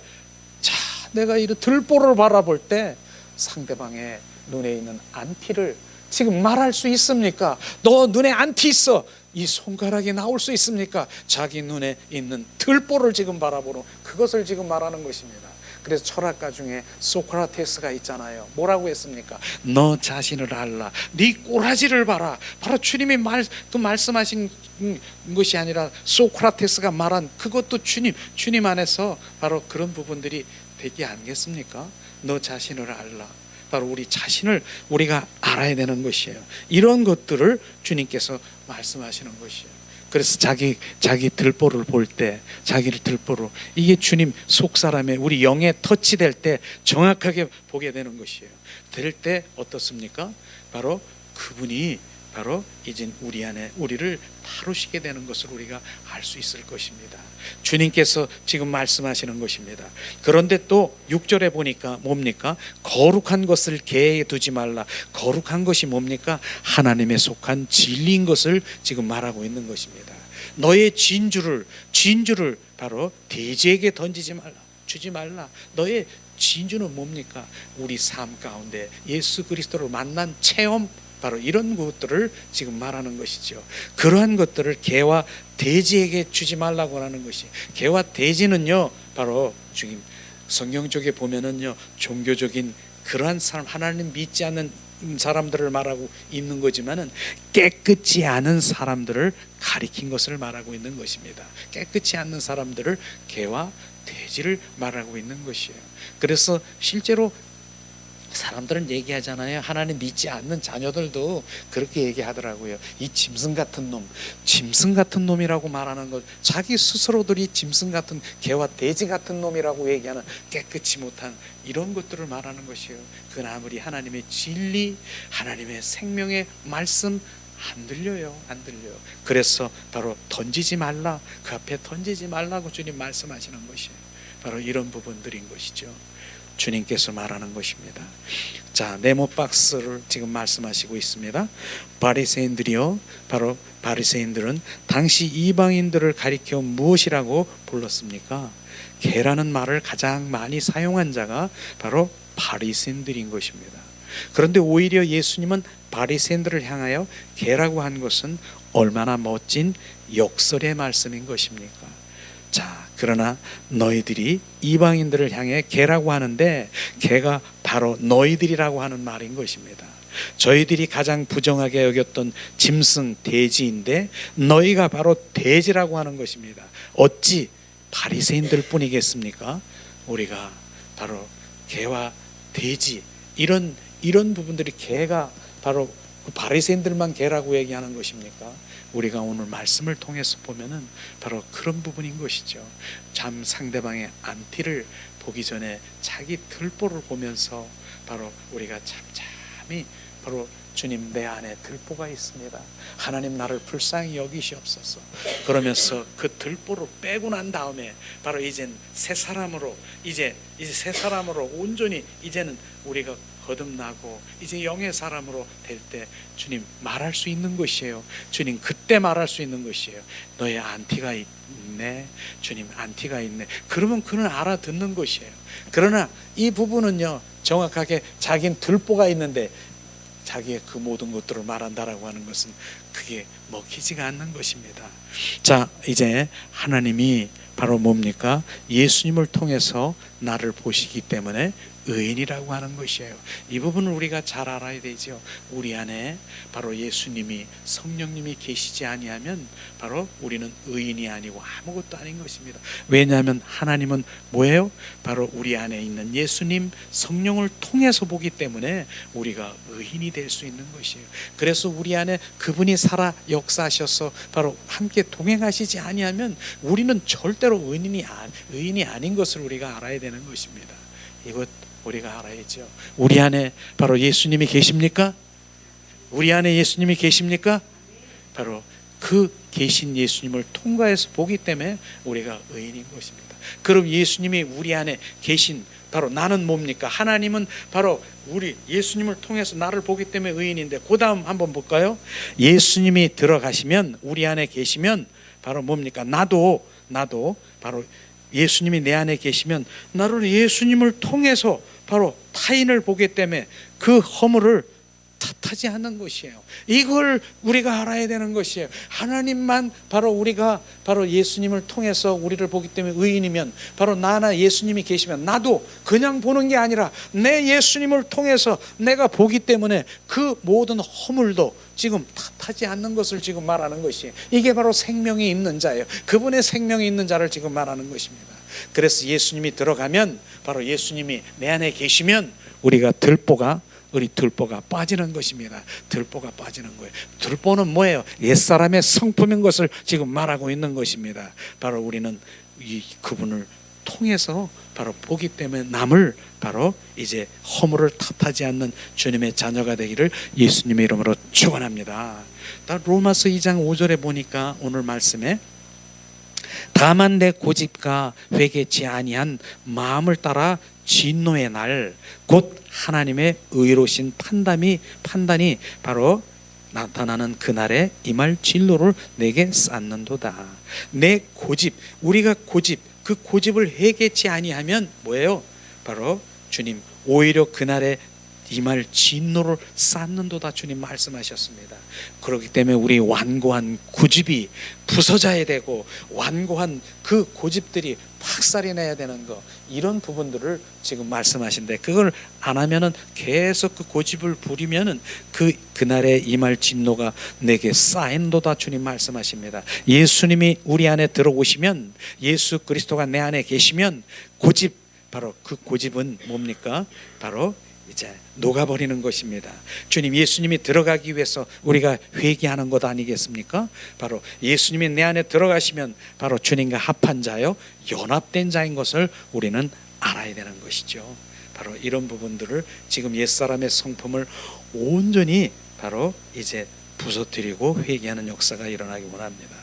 Speaker 1: 자, 내가 이 들보를 바라볼 때 상대방의 눈에 있는 안티를 지금 말할 수 있습니까? 너 눈에 안티 있어. 이 손가락이 나올 수 있습니까? 자기 눈에 있는 들보를 지금 바라보는 그것을 지금 말하는 것입니다. 그래서 철학가 중에 소크라테스가 있잖아요. 뭐라고 했습니까? 너 자신을 알라. 네 꼬라지를 봐라. 바로 주님이 말씀하신 것이 아니라 소크라테스가 말한 그것도 주님 안에서 바로 그런 부분들이 되지 않겠습니까? 너 자신을 알라. 바로 우리 자신을 우리가 알아야 되는 것이에요. 이런 것들을 주님께서 말씀하시는 것이에요. 그래서 자기 들보를 볼 때, 자기를 들보로, 이게 주님 속사람의 우리 영에 터치될 때 정확하게 보게 되는 것이에요. 될 때 어떻습니까? 바로 그분이 바로 이제 우리 안에 우리를 다루시게 되는 것을 우리가 알 수 있을 것입니다. 주님께서 지금 말씀하시는 것입니다. 그런데 또 6절에 보니까 뭡니까? 거룩한 것을 계에 두지 말라. 거룩한 것이 뭡니까? 하나님에 속한 진리인 것을 지금 말하고 있는 것입니다. 너의 진주를 바로 돼지에게 던지지 말라, 주지 말라. 너의 진주는 뭡니까? 우리 삶 가운데 예수 그리스도를 만난 체험, 바로 이런 것들을 지금 말하는 것이죠. 그러한 것들을 개와 돼지에게 주지 말라고 하는 것이, 개와 돼지는요 바로 지금 성경 쪽에 보면은요 종교적인 그러한 사람, 하나님 믿지 않는 사람들을 말하고 있는 거지만은 깨끗지 않은 사람들을 가리킨 것을 말하고 있는 것입니다. 깨끗지 않는 사람들을 개와 돼지를 말하고 있는 것이에요. 그래서 실제로 사람들은 얘기하잖아요. 하나님 믿지 않는 자녀들도 그렇게 얘기하더라고요. 이 짐승 같은 놈이라고 말하는 것, 자기 스스로들이 짐승 같은, 개와 돼지 같은 놈이라고 얘기하는 깨끗이 못한 이런 것들을 말하는 것이에요. 그건 아무리 하나님의 진리, 하나님의 생명의 말씀 안 들려요. 그래서 바로 던지지 말라, 그 앞에 던지지 말라고 주님 말씀하시는 것이에요. 바로 이런 부분들인 것이죠. 주님께서 말하는 것입니다. 자, 네모 박스를 지금 말씀하시고 있습니다. 바리새인들이요, 바로 바리새인들은 당시 이방인들을 가리켜 무엇이라고 불렀습니까? 개라는 말을 가장 많이 사용한 자가 바로 바리새인들인 것입니다. 그런데 오히려 예수님은 바리새인들을 향하여 개라고 한 것은 얼마나 멋진 역설의 말씀인 것입니까? 자, 그러나 너희들이 이방인들을 향해 개라고 하는데, 개가 바로 너희들이라고 하는 말인 것입니다. 저희들이 가장 부정하게 여겼던 짐승 돼지인데 너희가 바로 돼지라고 하는 것입니다. 어찌 바리새인들 뿐이겠습니까? 우리가 바로 개와 돼지, 이런 부분들이, 개가 바로 바리새인들만 개라고 얘기하는 것입니까? 우리가 오늘 말씀을 통해서 보면은 바로 그런 부분인 것이죠. 참 상대방의 안티를 보기 전에 자기 들보를 보면서 바로 우리가 잠잠히 바로 주님, 내 안에 들보가 있습니다. 하나님, 나를 불쌍히 여기시옵소서. 그러면서 그 들보를 빼고 난 다음에 바로 이제 새 사람으로 온전히 이제는 우리가 거듭나고 이제 영의 사람으로 될 때 주님 말할 수 있는 것이에요. 주님, 그때 말할 수 있는 것이에요. 너의 안티가 있네. 주님, 안티가 있네. 그러면 그는 알아듣는 것이에요. 그러나 이 부분은요, 정확하게 자기는 들보가 있는데 자기의 그 모든 것들을 말한다라고 하는 것은 그게 먹히지가 않는 것입니다. 자, 이제 하나님이 바로 뭡니까? 예수님을 통해서 나를 보시기 때문에 의인이라고 하는 것이에요. 이 부분을 우리가 잘 알아야 되죠. 우리 안에 바로 예수님이, 성령님이 계시지 아니하면 바로 우리는 의인이 아니고 아무것도 아닌 것입니다. 왜냐하면 하나님은 뭐예요? 바로 우리 안에 있는 예수님, 성령을 통해서 보기 때문에 우리가 의인이 될 수 있는 것이에요. 그래서 우리 안에 그분이 살아 역사하셔서 바로 함께 동행하시지 아니하면 우리는 절대로 의인이 아닌 것을 우리가 알아야 되는 것입니다. 이것 우리가 알아야죠. 우리 안에 바로 예수님이 계십니까? 우리 안에 예수님이 계십니까? 바로 그 계신 예수님을 통과해서 보기 때문에 우리가 의인인 것입니다. 그럼 예수님이 우리 안에 계신 바로 나는 뭡니까? 하나님은 바로 우리 예수님을 통해서 나를 보기 때문에 의인인데, 그 다음 한번 볼까요? 예수님이 들어가시면, 우리 안에 계시면 바로 뭡니까? 나도 바로 예수님이 내 안에 계시면 나를 예수님을 통해서 바로 타인을 보기 때문에 그 허물을 탓하지 않는 것이에요. 이걸 우리가 알아야 되는 것이에요. 하나님만 바로 우리가 바로 예수님을 통해서 우리를 보기 때문에 의인이면, 바로 나나 예수님이 계시면 나도 그냥 보는 게 아니라 내 예수님을 통해서 내가 보기 때문에 그 모든 허물도 지금 탓하지 않는 것을 지금 말하는 것이에요. 이게 바로 생명이 있는 자예요. 그분의 생명이 있는 자를 지금 말하는 것입니다. 그래서 예수님이 들어가면, 바로 예수님이 내 안에 계시면 우리 들보가 빠지는 것입니다. 들보가 빠지는 거예요. 들보는 뭐예요? 옛사람의 성품인 것을 지금 말하고 있는 것입니다. 바로 우리는 그분을 통해서 바로 보기 때문에 남을 바로 이제 허물을 탓하지 않는 주님의 자녀가 되기를 예수님의 이름으로 축원합니다. 로마서 2장 5절에 보니까 오늘 말씀에 다만 내 고집과 회개치 아니한 마음을 따라 진노의 날 곧 하나님의 의로우신 판단이 바로 나타나는 그날에 임할 진노를 내게 쌓는도다. 내 고집, 우리가 그 고집을 회개치 아니하면 뭐예요? 바로 주님 오히려 그날에 임할 진노를 쌓는도다 주님 말씀하셨습니다. 그렇기 때문에 우리 완고한 고집이 부서져야 되고 완고한 그 고집들이 박살이 나야 되는 거, 이런 부분들을 지금 말씀하신데, 그걸 안 하면은 계속 그 고집을 부리면은 그날에 임할 진노가 내게 쌓인도다 주님 말씀하십니다. 예수님이 우리 안에 들어오시면, 예수 그리스도가 내 안에 계시면 고집, 바로 그 고집은 뭡니까? 바로 이제 녹아버리는 것입니다. 주님 예수님이 들어가기 위해서 우리가 회개하는 것 아니겠습니까? 바로 예수님이 내 안에 들어가시면 바로 주님과 합한 자요 연합된 자인 것을 우리는 알아야 되는 것이죠. 바로 이런 부분들을 지금 옛사람의 성품을 온전히 바로 이제 부서뜨리고 회개하는 역사가 일어나기 원합니다.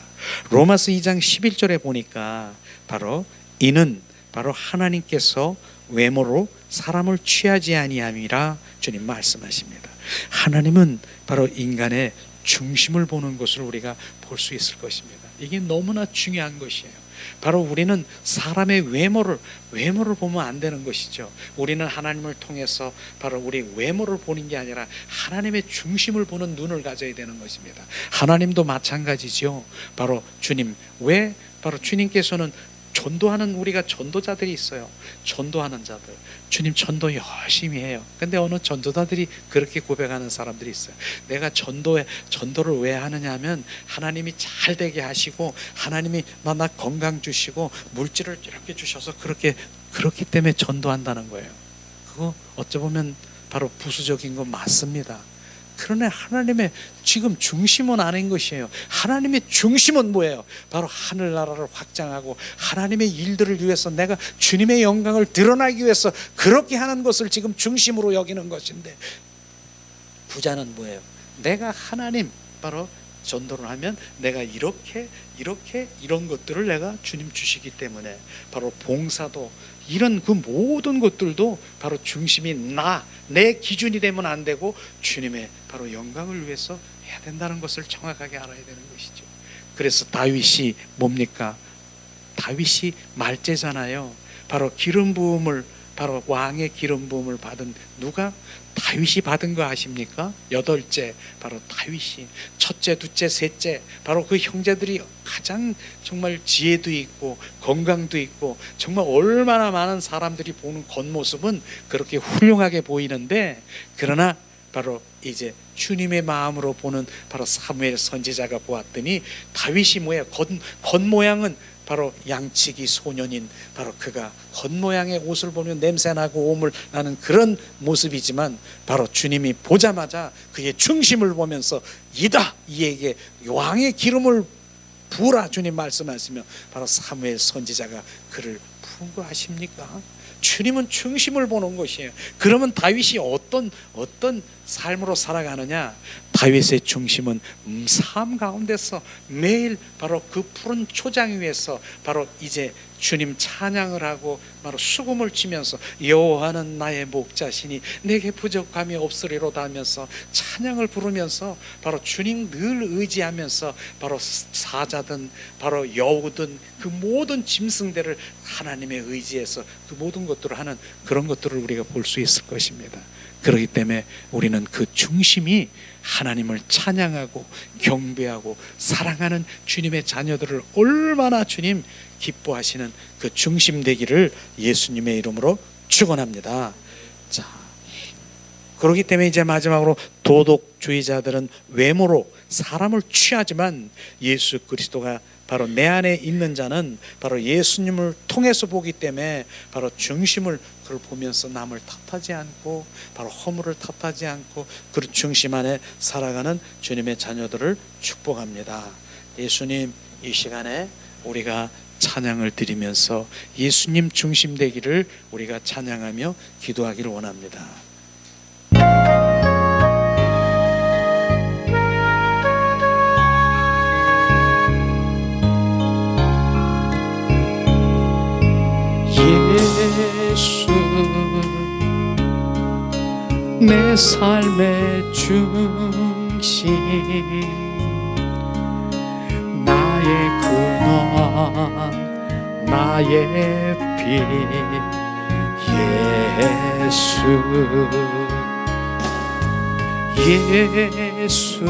Speaker 1: 로마서 2장 11절에 보니까 바로 이는 바로 하나님께서 외모로 사람을 취하지 아니함이라 주님 말씀하십니다. 하나님은 바로 인간의 중심을 보는 것을 우리가 볼 수 있을 것입니다. 이게 너무나 중요한 것이에요. 바로 우리는 사람의 외모를 보면 안 되는 것이죠. 우리는 하나님을 통해서 바로 우리 외모를 보는 게 아니라 하나님의 중심을 보는 눈을 가져야 되는 것입니다. 하나님도 마찬가지죠. 바로 주님, 왜 바로 주님께서는 전도하는, 우리가 전도자들이 있어요. 전도하는 자들, 주님 전도 열심히 해요. 근데 어느 전도자들이 그렇게 고백하는 사람들이 있어요. 내가 전도를 왜 하느냐 하면 하나님이 잘 되게 하시고 하나님이 나 건강 주시고 물질을 이렇게 주셔서 그렇기 때문에 전도한다는 거예요. 그거 어쩌면 바로 부수적인 거 맞습니다. 그러나 하나님의 지금 중심은 아닌 것이에요. 하나님의 중심은 뭐예요? 바로 하늘나라를 확장하고 하나님의 일들을 위해서 내가 주님의 영광을 드러나기 위해서 그렇게 하는 것을 지금 중심으로 여기는 것인데, 부자는 뭐예요? 내가 하나님 바로 전도를 하면 내가 이런 것들을 내가 주님 주시기 때문에 바로 봉사도 이런 그 모든 것들도 바로 중심이 내 기준이 되면 안 되고 주님의 바로 영광을 위해서 해야 된다는 것을 정확하게 알아야 되는 것이죠. 그래서 다윗이 뭡니까? 다윗이 말제잖아요. 바로 기름 부음을, 바로 왕의 기름 부음을 받은 누가? 다윗이 받은 거 아십니까? 8째 바로 다윗이, 첫째, 둘째, 셋째, 바로 그 형제들이 가장 정말 지혜도 있고 건강도 있고 정말 얼마나 많은 사람들이 보는 겉모습은 그렇게 훌륭하게 보이는데, 그러나 바로 이제 주님의 마음으로 보는 바로 사무엘 선지자가 보았더니 다윗이 뭐예요? 겉모양은 바로 양치기 소년인 바로 그가 겉모양의 옷을 보면 냄새나고 오물 나는 그런 모습이지만 바로 주님이 보자마자 그의 중심을 보면서 이에게 왕의 기름을 부으라 주님 말씀하시며 바로 사무엘 선지자가 그를 부은 거 아십니까? 주님은 중심을 보는 것이에요. 그러면 다윗이 어떤 삶으로 살아가느냐? 다윗의 중심은 삶 가운데서 매일 바로 그 푸른 초장 위에서 바로 이제 주님 찬양을 하고 바로 수금을 치면서 여호와는 나의 목자시니 내게 부족함이 없으리로다 하면서 찬양을 부르면서 바로 주님 늘 의지하면서 바로 사자든 바로 여우든 그 모든 짐승들을 하나님의 의지에서 그 모든 것들을 하는 그런 것들을 우리가 볼 수 있을 것입니다. 그렇기 때문에 우리는 그 중심이 하나님을 찬양하고 경배하고 사랑하는 주님의 자녀들을 얼마나 주님 기뻐하시는 그 중심 되기를 예수님의 이름으로 축원합니다. 자, 그렇기 때문에 이제 마지막으로 도덕주의자들은 외모로 사람을 취하지만 예수 그리스도가 바로 내 안에 있는 자는 바로 예수님을 통해서 보기 때문에 바로 중심을 그걸 보면서 남을 탓하지 않고 바로 허물을 탓하지 않고 그 중심 안에 살아가는 주님의 자녀들을 축복합니다. 예수님, 이 시간에 우리가 찬양을 드리면서 예수님 중심 되기를 우리가 찬양하며 기도하기를 원합니다. 예수, 내 삶의 중심, 나의 근원, 나의 빛, 예수, 예수,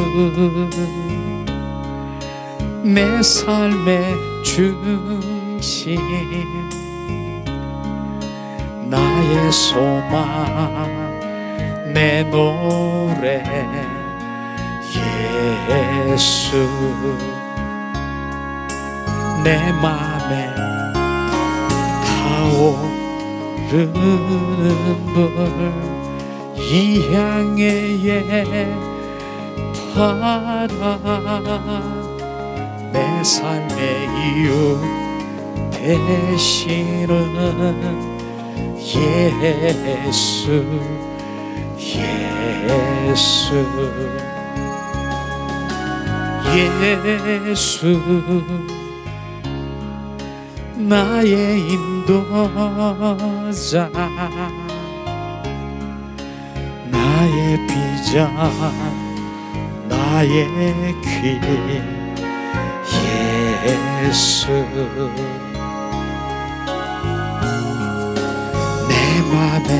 Speaker 1: 내 삶의 중심, 나의 소망, 내 노래, 예수, 내 맘에 타오르는 불, 이 향의 바람, 내 삶의 이유 되시는 예수, 예수, 예수, 나의 인도자, 나의 비전, 나의 길, 예수, 내 맘에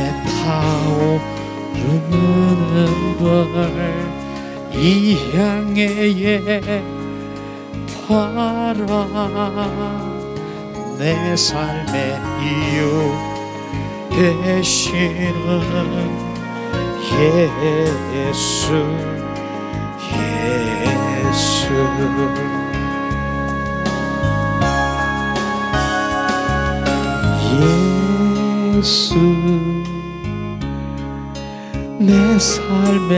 Speaker 1: 타오르는 불, 이 향의 바람, 내 삶의 이유 되시는 예수, 예수, 예수, 내 삶의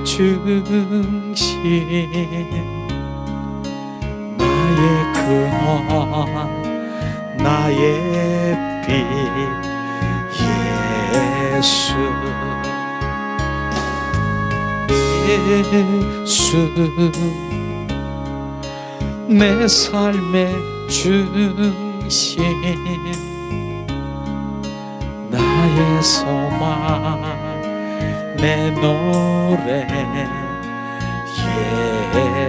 Speaker 1: 중심, 나의 근원, 나의 빛, 예수, 예수, 내 삶의 중심, 나의 소망, 내 노래,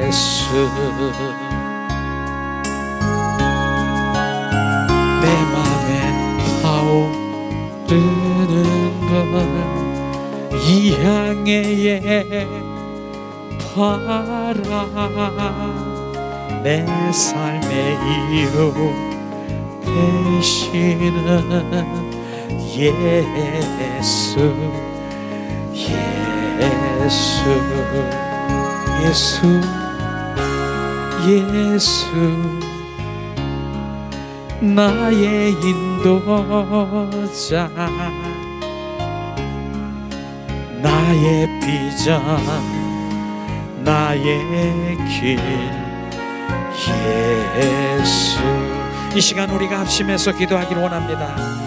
Speaker 1: 예수, 내 맘에 타오르는 불, 이 향의 바람, 내 삶의 이유 되시는 예수, 예수, 예수, 예수, 나의 인도자, 나의 비전, 나의 길, 예수. 이 시간 우리가 합심해서 기도하기를 원합니다.